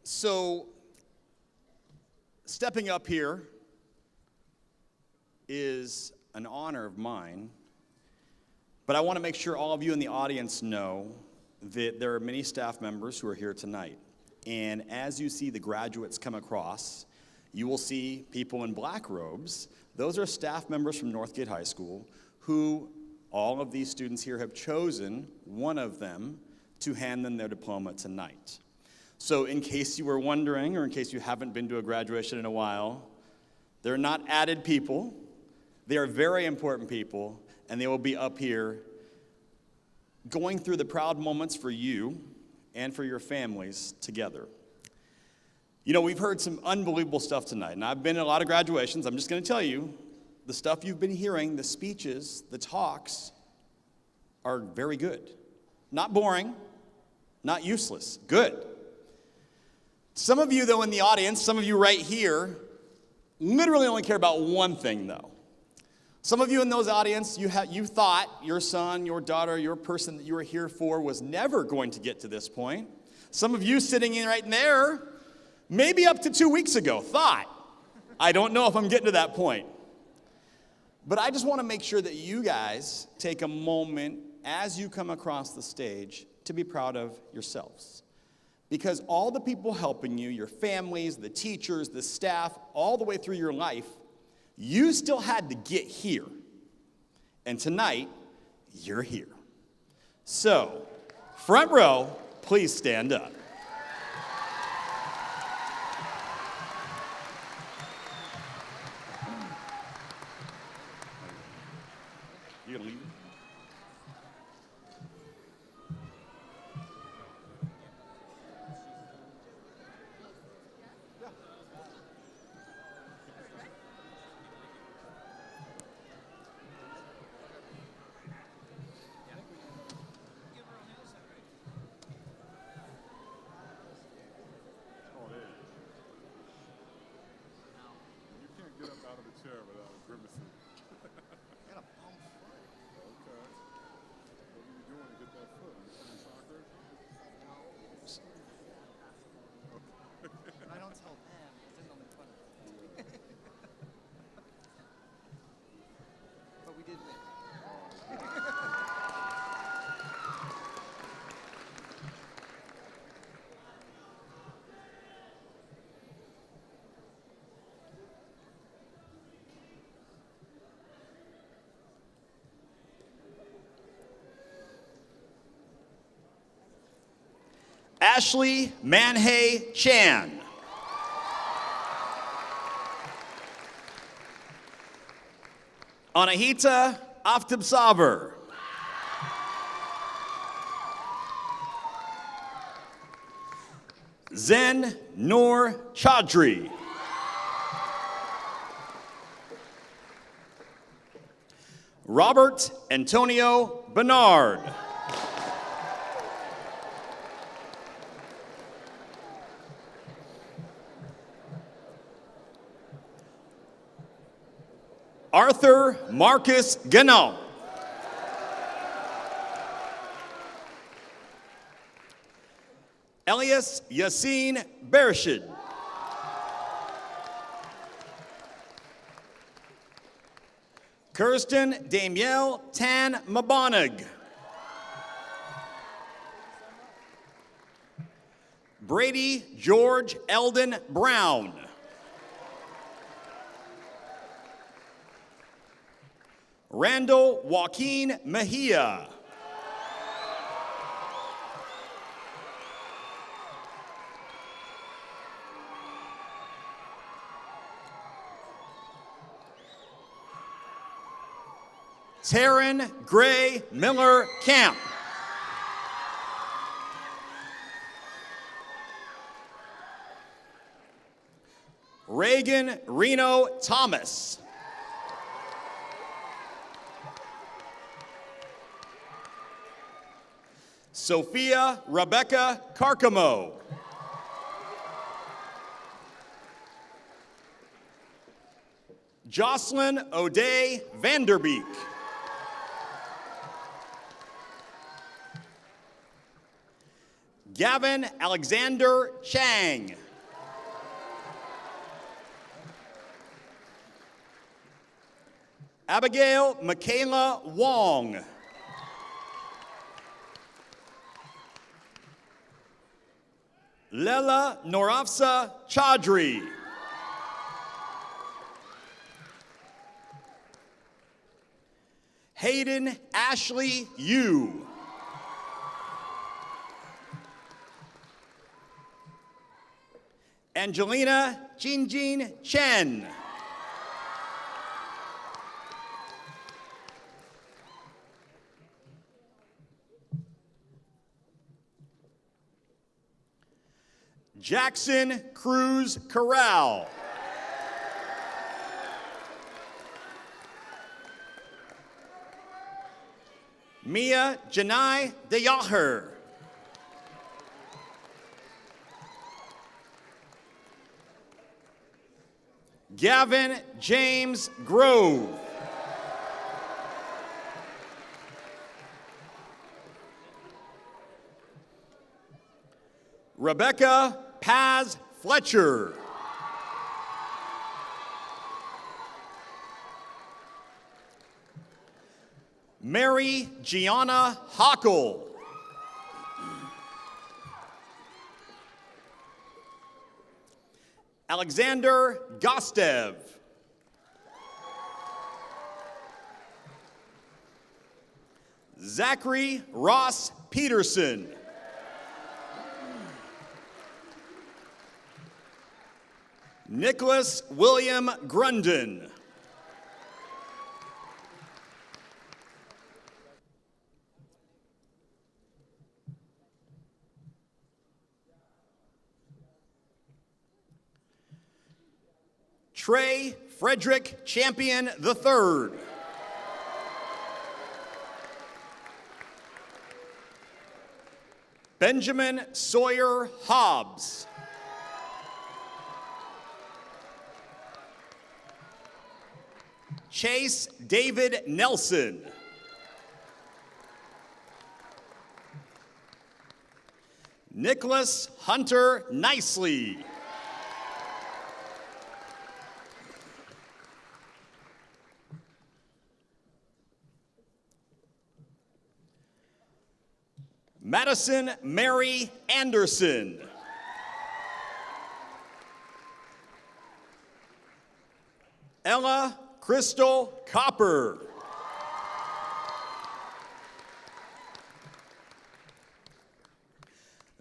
[SPEAKER 3] so stepping up here is an honor of mine, but I want to make sure all of you in the audience know that there are many staff members who are here tonight. And as you see the graduates come across, you will see people in black robes. Those are staff members from Northgate High School who all of these students here have chosen one of them to hand them their diploma tonight. So in case you were wondering, or in case you haven't been to a graduation in a while, they're not added people. They are very important people, and they will be up here going through the proud moments for you and for your families together. You know, we've heard some unbelievable stuff tonight, and I've been at a lot of graduations. I'm just going to tell you, the stuff you've been hearing, the speeches, the talks, are very good. Not boring, not useless, good. Some of you, though, in the audience, some of you right here, literally only care about one thing, though. Some of you in those audience, you thought your son, your daughter, your person that you were here for was never going to get to this point. Some of you sitting in right there, maybe up to 2 weeks ago, thought, I don't know if I'm getting to that point. But I just want to make sure that you guys take a moment as you come across the stage to be proud of yourselves. Because all the people helping you, your families, the teachers, the staff, all the way through your life, you still had to get here. And tonight, you're here. So, front row, please stand up. You gonna leave? Ashley Manhey Chan. Anahita Aftabsaver. Zen Noor Chaudhry. Robert Antonio Bernard. Arthur Marcus Gannon. Elias Yassine Bereshid. Kirsten Damiel Tan Mabonig. Brady George Eldon Brown. Randall Joaquin Mejia. Taryn Gray Miller Camp. Reagan Reno Thomas. Sophia Rebecca Carcamo. Jocelyn O'Day Vanderbeek. Gavin Alexander Chang. Abigail Michaela Wong. Lela Norafsa Chaudhry. Hayden Ashley Yu. Angelina Jinjin Chen. Jackson Cruz Corral. Mia Janai Deyaher. Gavin James Grove. Rebecca Paz Fletcher. Mary Gianna Hockle. Alexander Gostev. Zachary Ross Peterson. Nicholas William Grunden. Trey Frederick Champion III. Benjamin Sawyer Hobbs. Chase David Nelson. Nicholas Hunter Nicely. Madison Mary Anderson. Ella Crystal Copper.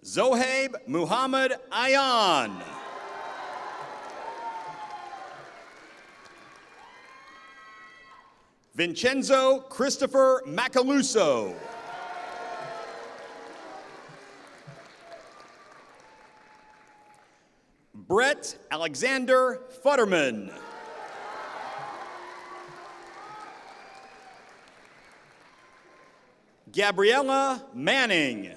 [SPEAKER 3] Zohaib Muhammad Ayan. Vincenzo Christopher Macaluso. Brett Alexander Futterman. Gabriella Manning.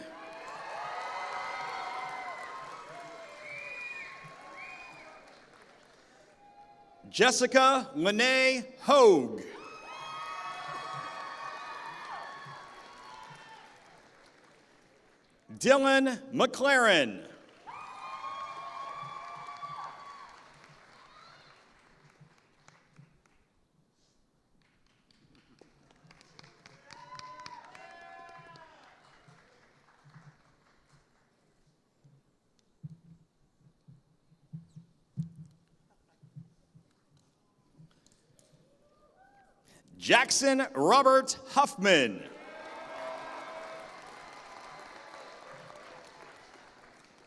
[SPEAKER 3] Jessica Lene Hogue. Dylan McLaren. Jackson Robert Huffman.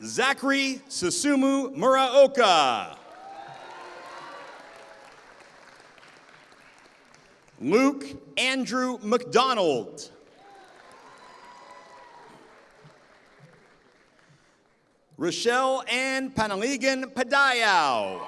[SPEAKER 3] Zachary Susumu Muraoka. Luke Andrew McDonald. Rochelle Ann Panaligan Padayao.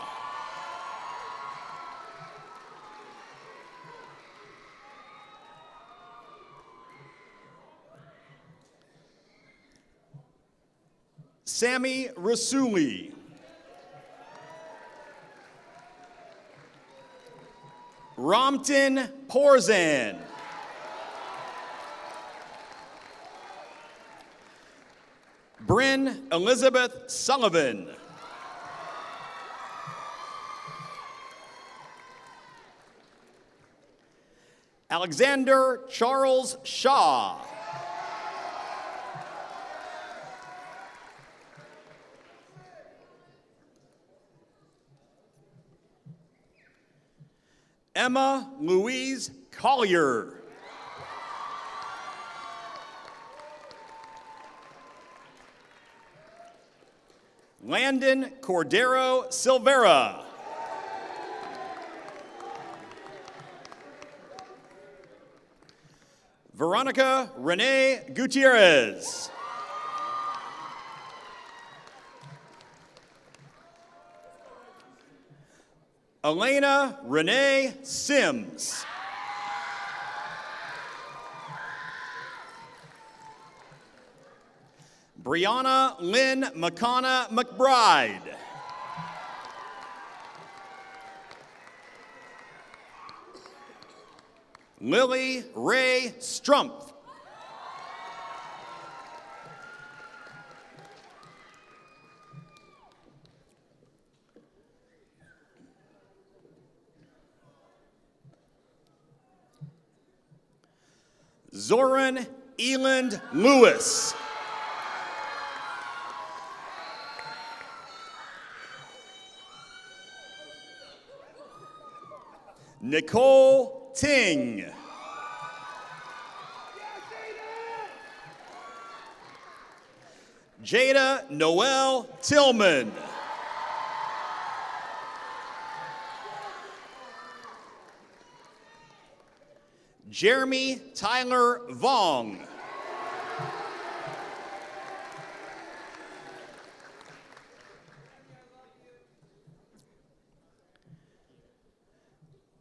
[SPEAKER 3] Sammy Rasuli. Romton Porzan. Bryn Elizabeth Sullivan. Alexander Charles Shaw. Emma Louise Collier. Landon Cordero Silvera. Veronica Renee Gutierrez. Elena Renee Sims. Brianna Lynn McConna McBride. Lily Ray Strumpf. Zoran Eland Lewis. Nicole Ting. Jada Noel Tillman. Jeremy Tyler Vong.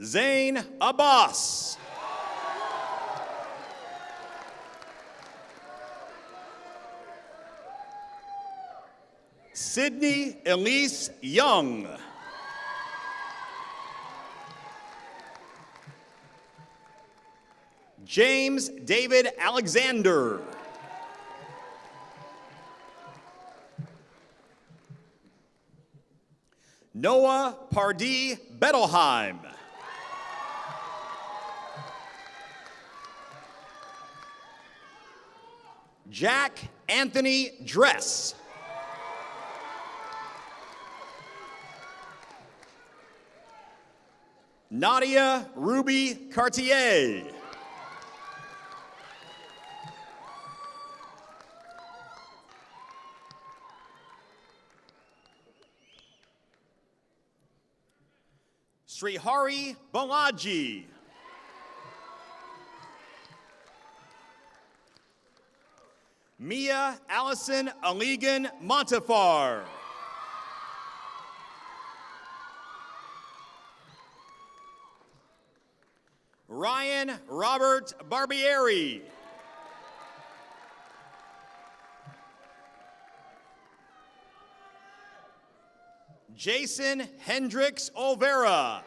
[SPEAKER 3] Zain Abbas. Sydney Elise Young. James David Alexander. Noah Pardee Bettelheim. Jack Anthony Dress. Nadia Ruby Cartier. Srihari Balaji. Mia Allison Aligan Montefar. Ryan Robert Barbieri. Jason Hendricks Olvera.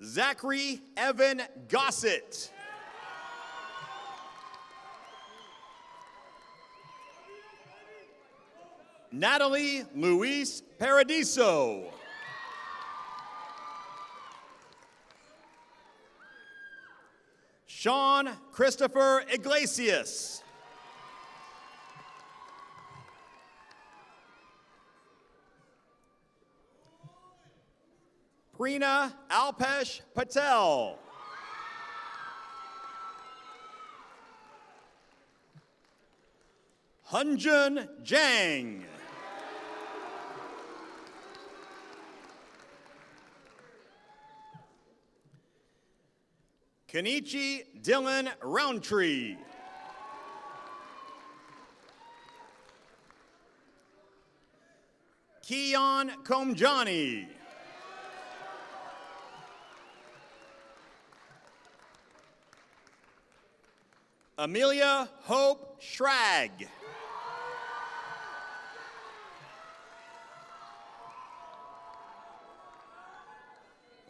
[SPEAKER 3] Zachary Evan Gossett. Natalie Luis Paradiso. Sean Christopher Iglesias. Prina Alpesh Patel. Hunjun Jang. Kenichi Dylan Roundtree. Keon Komjani. Amelia Hope Schrag.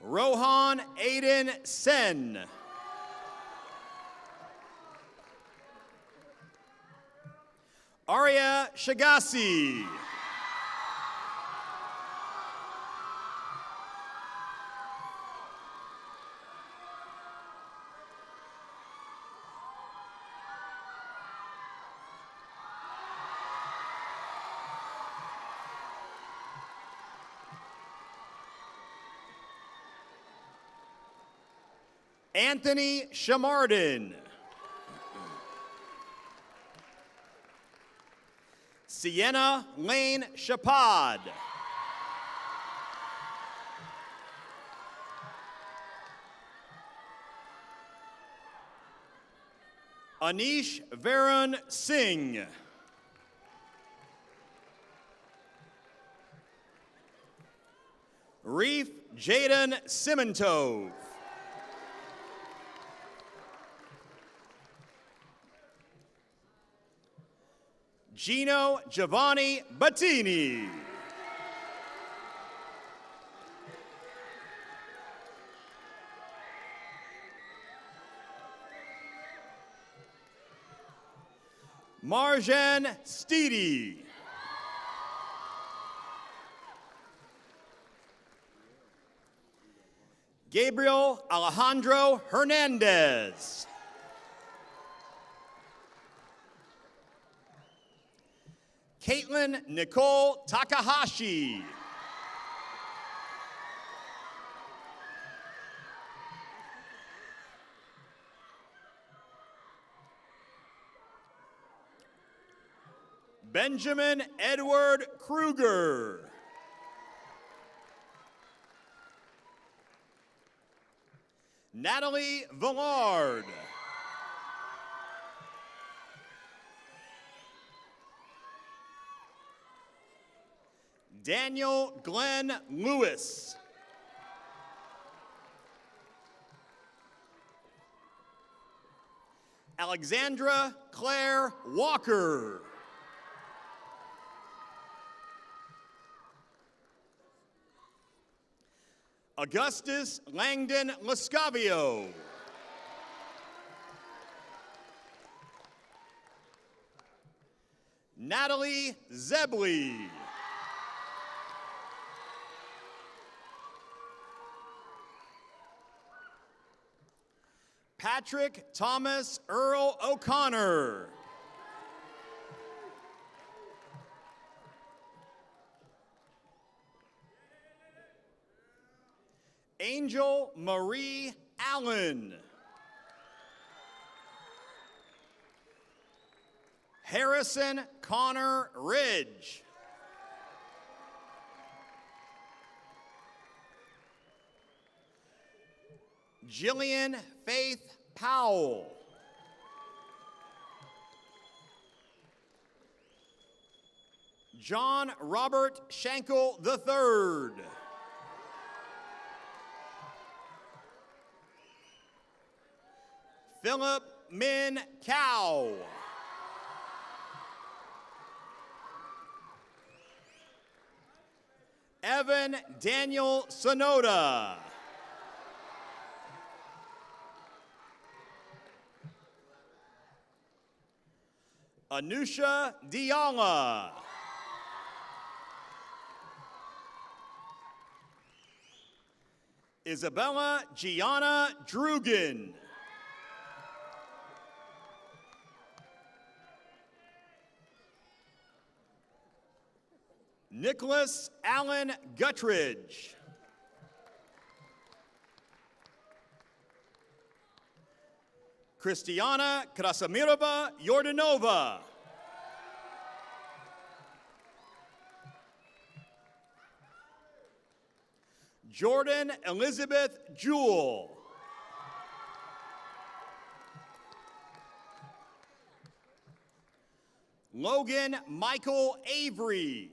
[SPEAKER 3] Rohan Aiden Sen. Arya Shagasi. Anthony Shamardin. Sienna Lane Shapad. Anish Varun Singh. Reef Jaden Simantov. Gino Giovanni Battini. Marjan Steedy. Gabriel Alejandro Hernandez. Caitlin Nicole Takahashi. Benjamin Edward Kruger. Natalie Villard. Daniel Glenn Lewis. Alexandra Claire Walker. Augustus Langdon Lascavio. Natalie Zebley. Patrick Thomas Earl O'Connor. Angel Marie Allen. Harrison Connor Ridge. Jillian Faith Powell. John Robert Schenkel III. Philip Min Cow. Evan Daniel Sonoda. Anusha Diala. Isabella Gianna Drugan. Nicholas Allen Guttridge. Christiana Krasamirova Yordanova. Jordan Elizabeth Jewell. Logan Michael Avery.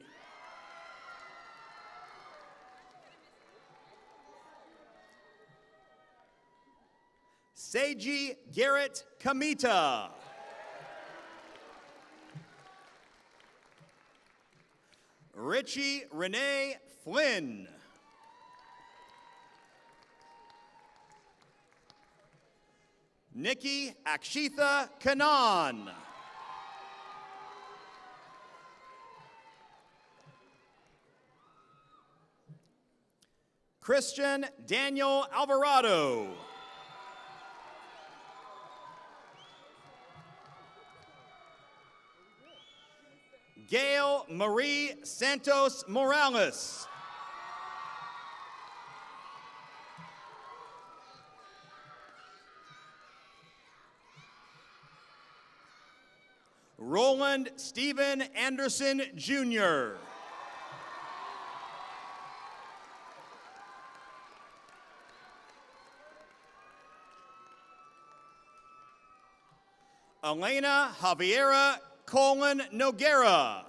[SPEAKER 3] Seiji Garrett Kamita. Richie Renee Flynn. Nikki Akshitha Kanan. Christian Daniel Alvarado. Gail Marie Santos Morales. Roland Stephen Anderson Jr. Elena Javiera Colin Noguera.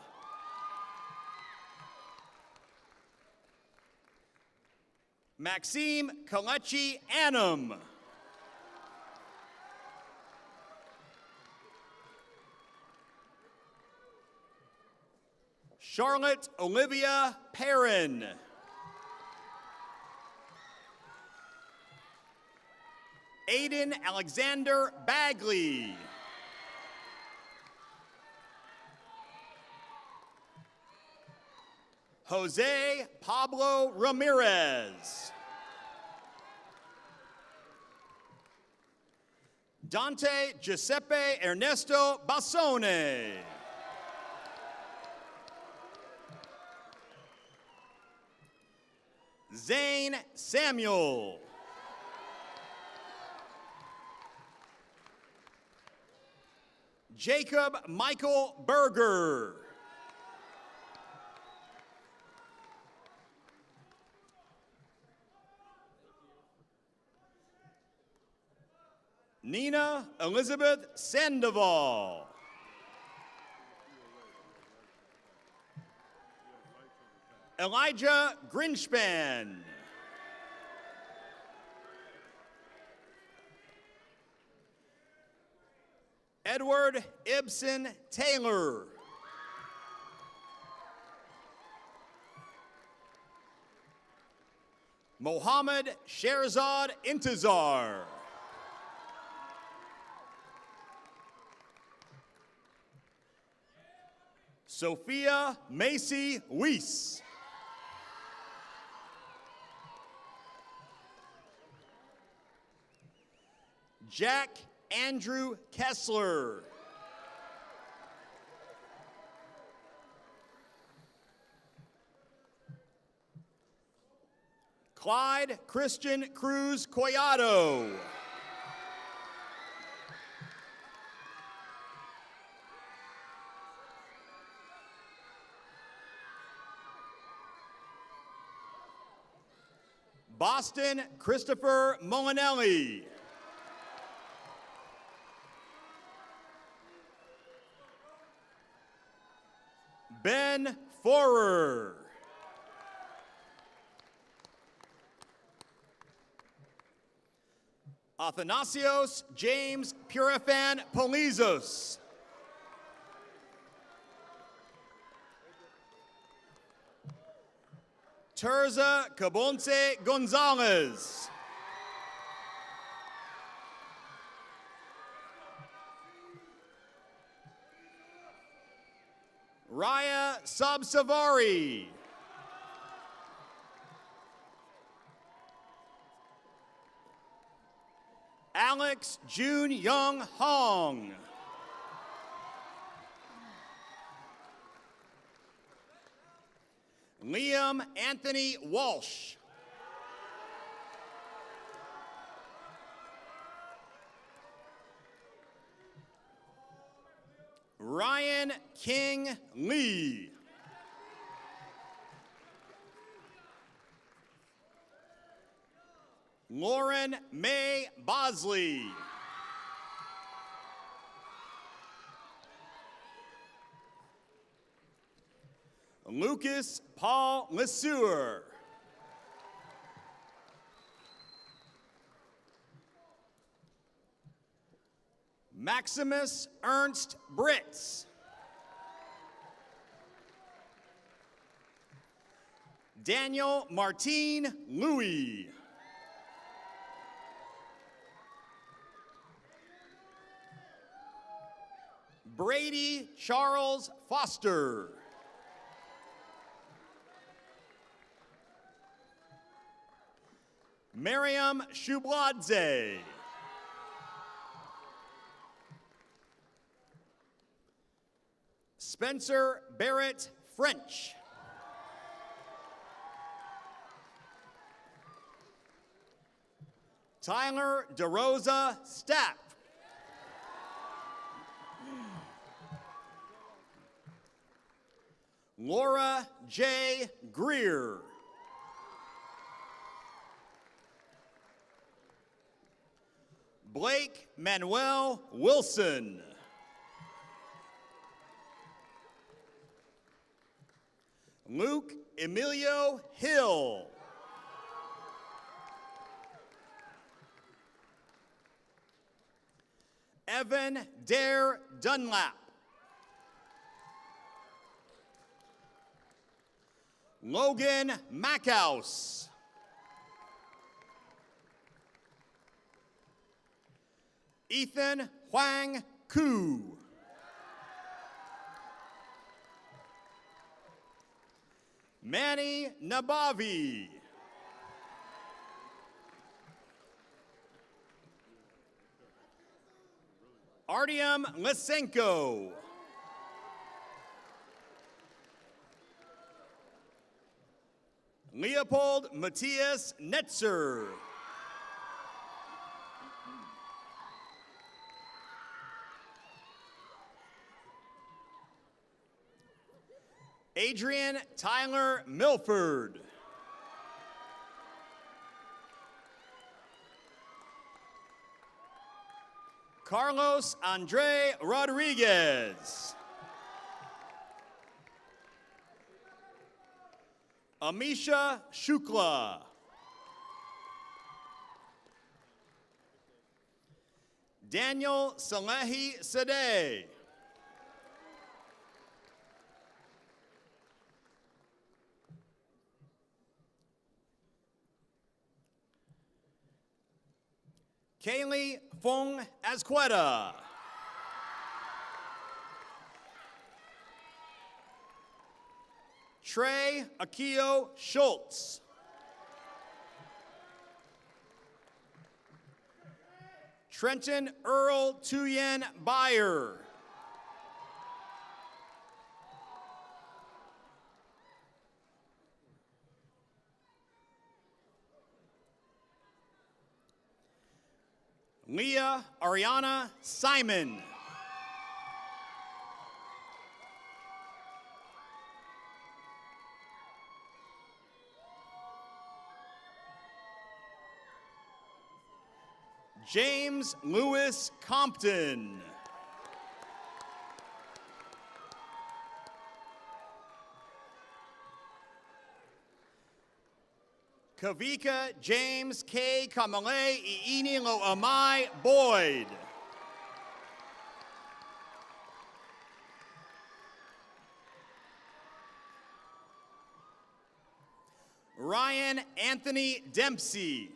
[SPEAKER 3] Maxime Kalechi Annam. Charlotte Olivia Perrin. Aiden Alexander Bagley. Jose Pablo Ramirez. Dante Giuseppe Ernesto Bassone. Zane Samuel. Jacob Michael Berger. Nina Elizabeth Sandoval. Elijah Grinspan. Edward Ibsen Taylor. Mohammed Sherzad Intizar. Sophia Macy Weiss. Jack Andrew Kessler. Clyde Christian Cruz Collado. Boston Christopher Molinelli. Ben Forer. Athanasios James Purifan Polizos. Terza Cabonce Gonzalez. Raya Sabsavari. Alex June Young Hong. Liam Anthony Walsh. Ryan King Lee. Lauren May Bosley. Lucas Paul Lesueur. Maximus Ernst Britz. Daniel Martine Louis. Brady Charles Foster. Miriam Shubladze. Spencer Barrett French. Tyler DeRosa Stapp. Laura J. Greer. Blake Manuel Wilson. Luke Emilio Hill. Evan Dare Dunlap. Logan Mackhouse. Ethan Huang Ku. Manny Nabavi. Artyom Lysenko. Leopold Matthias Netzer. Adrian Tyler Milford. Carlos Andre Rodriguez. Amisha Shukla. Daniel Salehi Sadeh. Kaylee Fong Azqueta. Trey Akio Schultz. Trenton Earl Tuyen Byer. Leah Ariana Simon. James Lewis Compton. Kavika James K. Kamale Iini Lo Amai Boyd. Ryan Anthony Dempsey.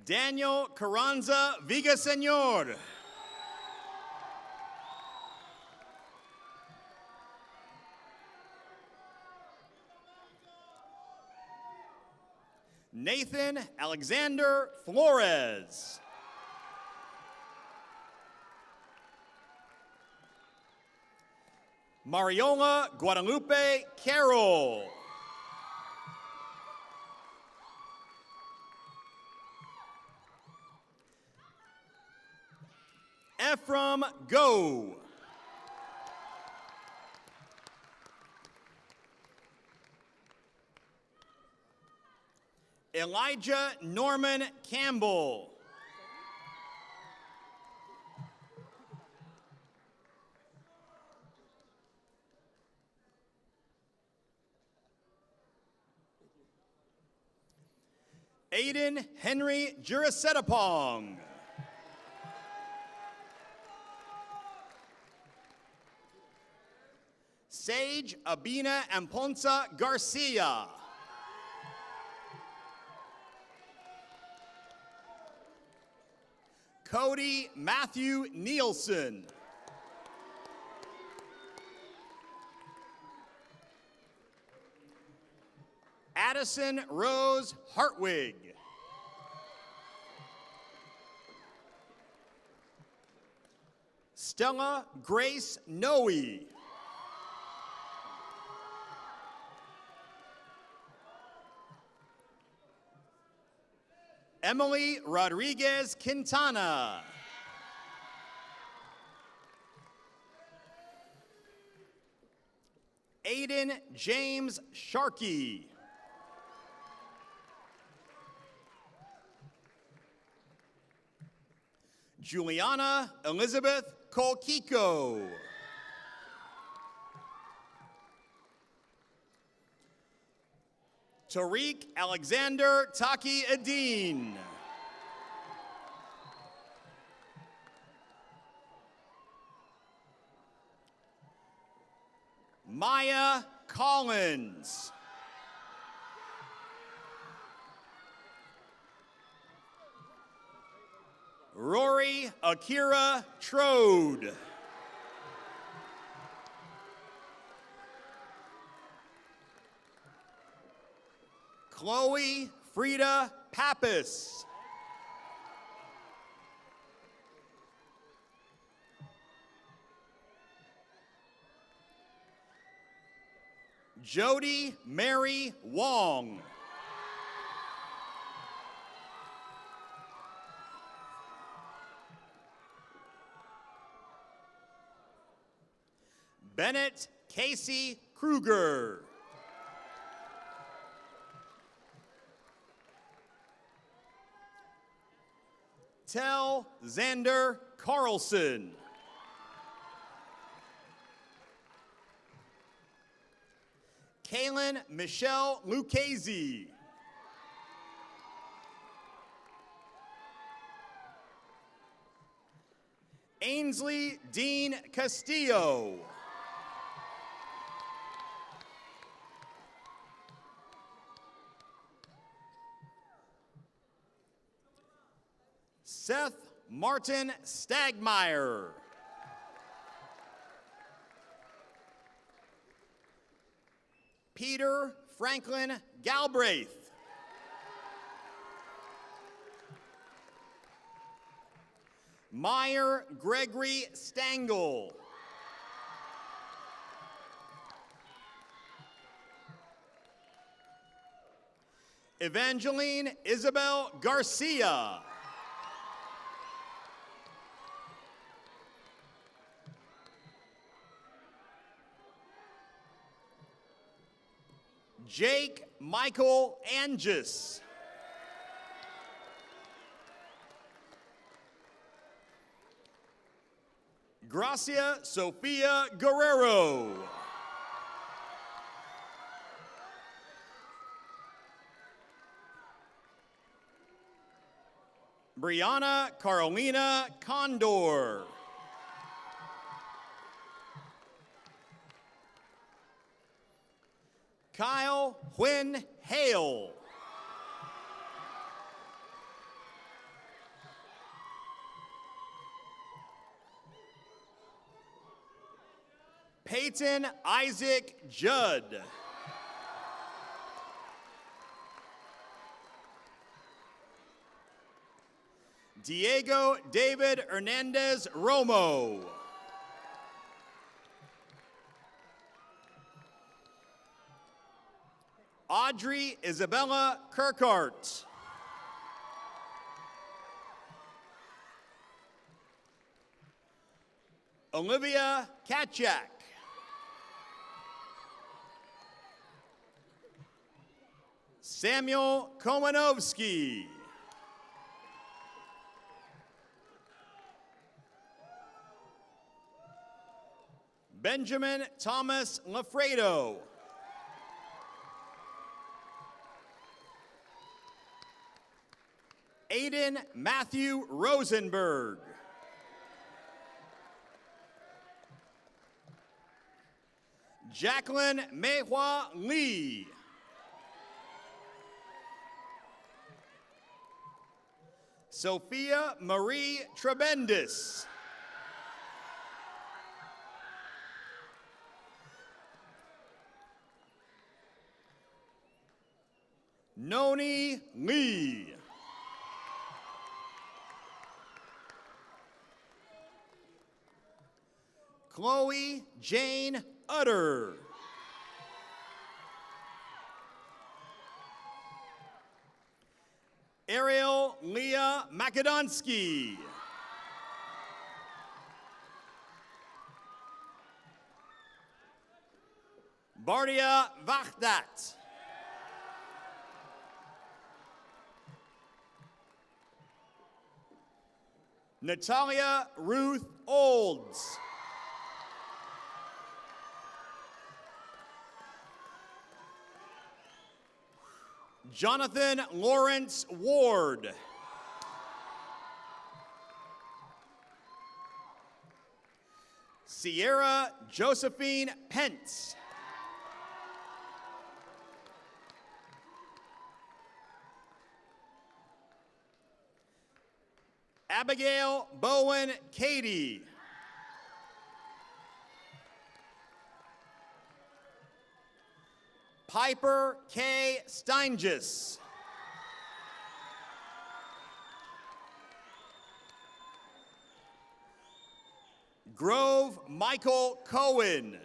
[SPEAKER 3] Daniel Carranza Villaseñor. Nathan Alexander Flores. Mariola Guadalupe Carroll. Ephraim Go. Elijah Norman Campbell. Aiden Henry Jurasetapong. Sage Abina Amponsa Garcia. Cody Matthew Nielsen. Addison Rose Hartwig. Stella Grace Noe. Emily Rodriguez Quintana. Aiden James Sharkey. Juliana Elizabeth Kolkiko. Tariq Alexander Taki Adine. Maya Collins. Rory Akira Trode. Chloe Frida Pappas. Jody Mary Wong. Bennett Casey Kruger. Tell Xander Carlson. Kaylin Michelle Lucchese. Ainsley Dean Castillo. Seth Martin Stagmeyer. Peter Franklin Galbraith. Meyer Gregory Stangl. Evangeline Isabel Garcia. Jake Michael Angis. Gracia Sofia Guerrero. Brianna Carolina Condor. Kyle Huynh Hale. Peyton Isaac Judd. Diego David Hernandez Romo. Audrey Isabella Kirkhart. Olivia Katchak. Samuel Komanovsky. Benjamin Thomas Lafredo. Aiden Matthew Rosenberg. Jacqueline Meihua Lee. Sophia Marie Trebendis. Noni Lee. Chloe Jane Utter. Ariel Leah Makedonsky. Bardia Vachdat. Natalia Ruth Olds. Jonathan Lawrence Ward. Sierra Josephine Pence. Abigail Bowen Cady. Piper K. Steingis. Grove Michael Cohen.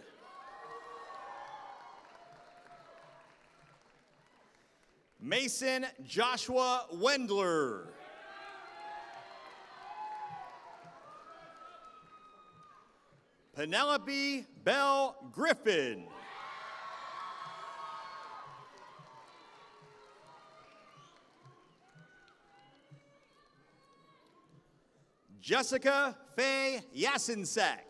[SPEAKER 3] Mason Joshua Wendler. Penelope Bell Griffin. Jessica Faye Yasinsek.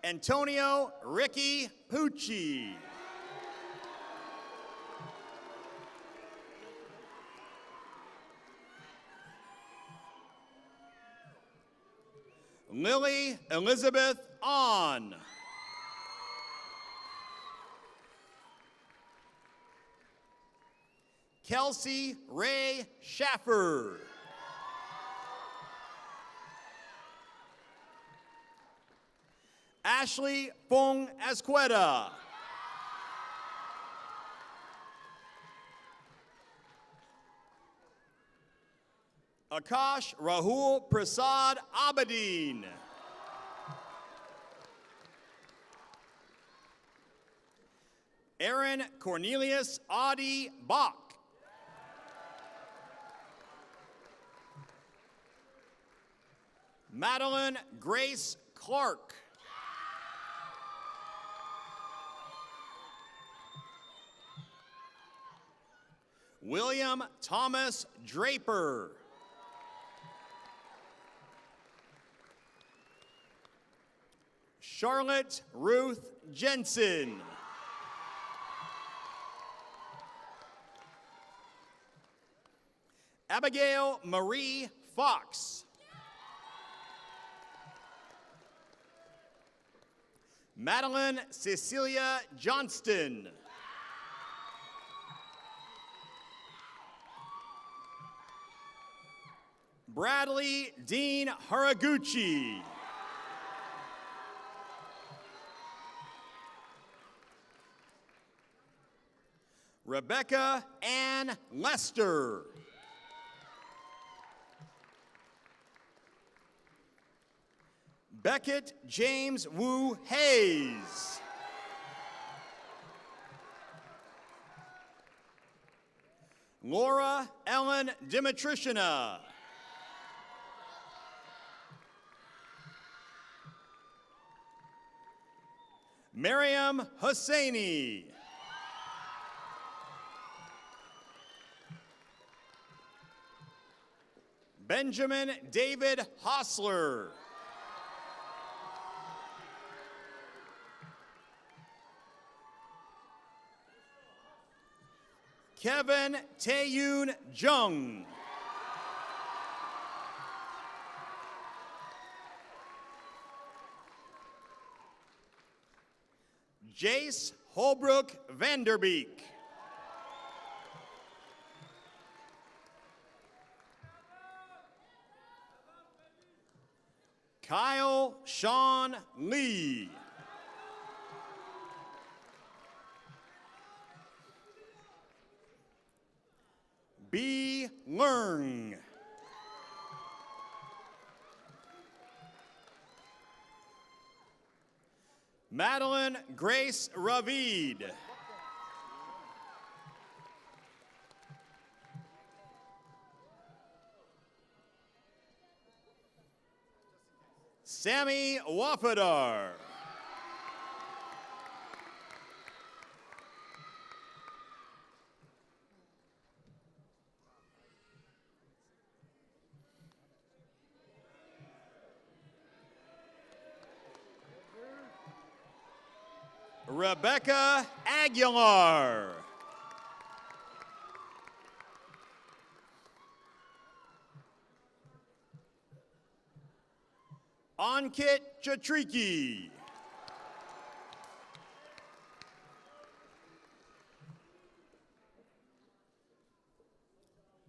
[SPEAKER 3] Antonio Ricky Pucci. Lily Elizabeth On. Kelsey Ray Schaffer. Ashley Fong Azqueta. Akash Rahul Prasad Abedin. Aaron Cornelius Audi Bach. Madeline Grace Clark. William Thomas Draper. Charlotte Ruth Jensen. Abigail Marie Fox. Madeline Cecilia Johnston. Bradley Dean Haraguchi. Rebecca Ann Lester. Beckett James Wu Hayes. Laura Ellen Dimitrishina. Miriam Hosseini. Benjamin David Hostler. Kevin Taeyun Jung. Jace Holbrook Vanderbeek. Kyle Sean Lee. B. Learn. Madeline Grace Ravid. Sammy Wafadar. Rebecca Aguilar. Ankit Chatriki.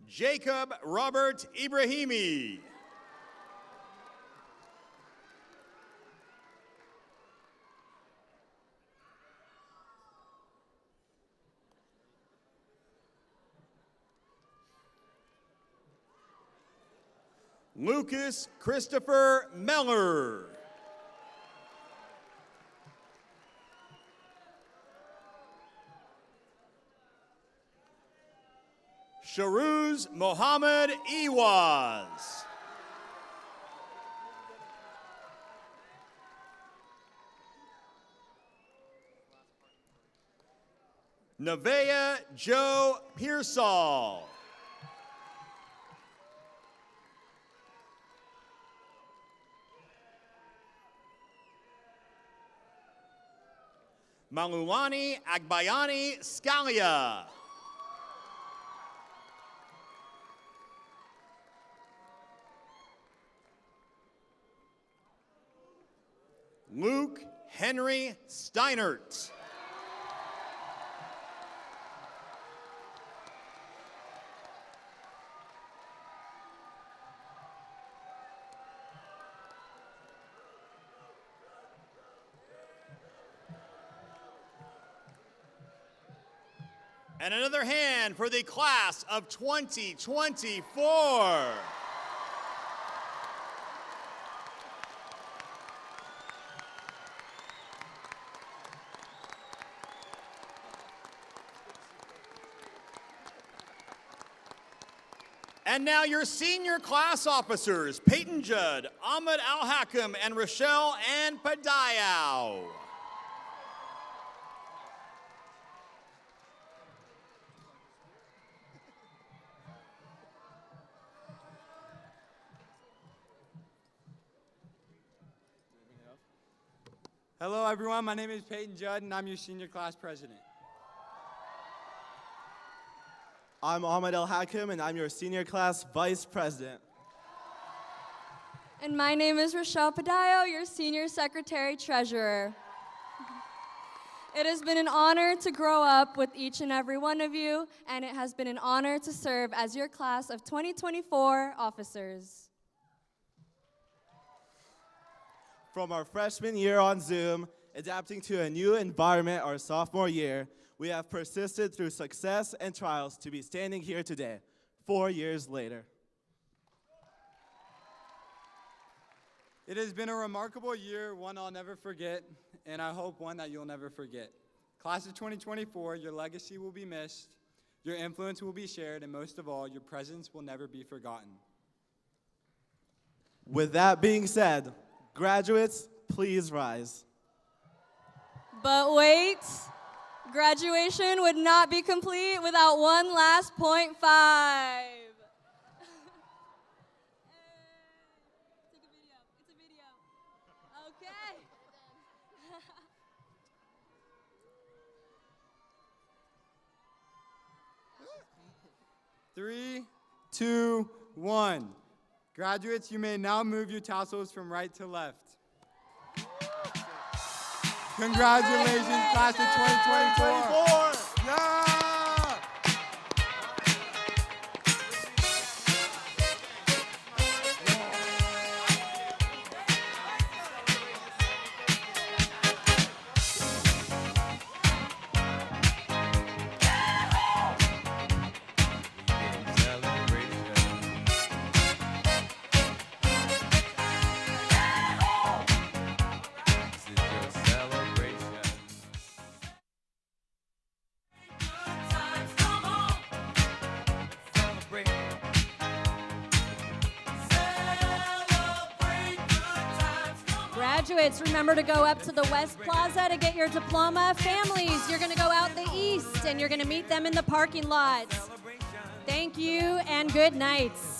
[SPEAKER 3] Jacob Robert Ibrahimi. Lucas Christopher Meller. Sharuz Mohammed Iwaz. Nevaeh Joe Pearsall. Malulani Agbayani Scalia. Luke Henry Steinert. And another hand for the class of 2024. And now your senior class officers, Peyton Judd, Ahmed Al-Hakim, and Rochelle Ann Padiao.
[SPEAKER 11] Hello, everyone. My name is Peyton Judd, and I'm your senior class president.
[SPEAKER 12] I'm Ahmed El-Hakim, and I'm your senior class vice president.
[SPEAKER 8] And my name is Rochelle Padiao, your senior secretary treasurer. It has been an honor to grow up with each and every one of you, and it has been an honor to serve as your class of 2024 officers.
[SPEAKER 12] From our freshman year on Zoom, adapting to a new environment our sophomore year, we have persisted through success and trials to be standing here today, 4 years later.
[SPEAKER 11] It has been a remarkable year, one I'll never forget, and I hope one that you'll never forget. Class of 2024, your legacy will be missed, your influence will be shared, and most of all, your presence will never be forgotten.
[SPEAKER 12] With that being said, graduates, please rise.
[SPEAKER 8] But wait, graduation would not be complete without one last .5. Take a video. It's a video. Okay.
[SPEAKER 11] 3, 2, 1. Graduates, you may now move your tassels from right to left. Congratulations, class of 2024.
[SPEAKER 12] Yeah!
[SPEAKER 1] Graduates, remember to go up to the West Plaza to get your diploma. Families, you're going to go out the east and you're going to meet them in the parking lots. Thank you and good nights.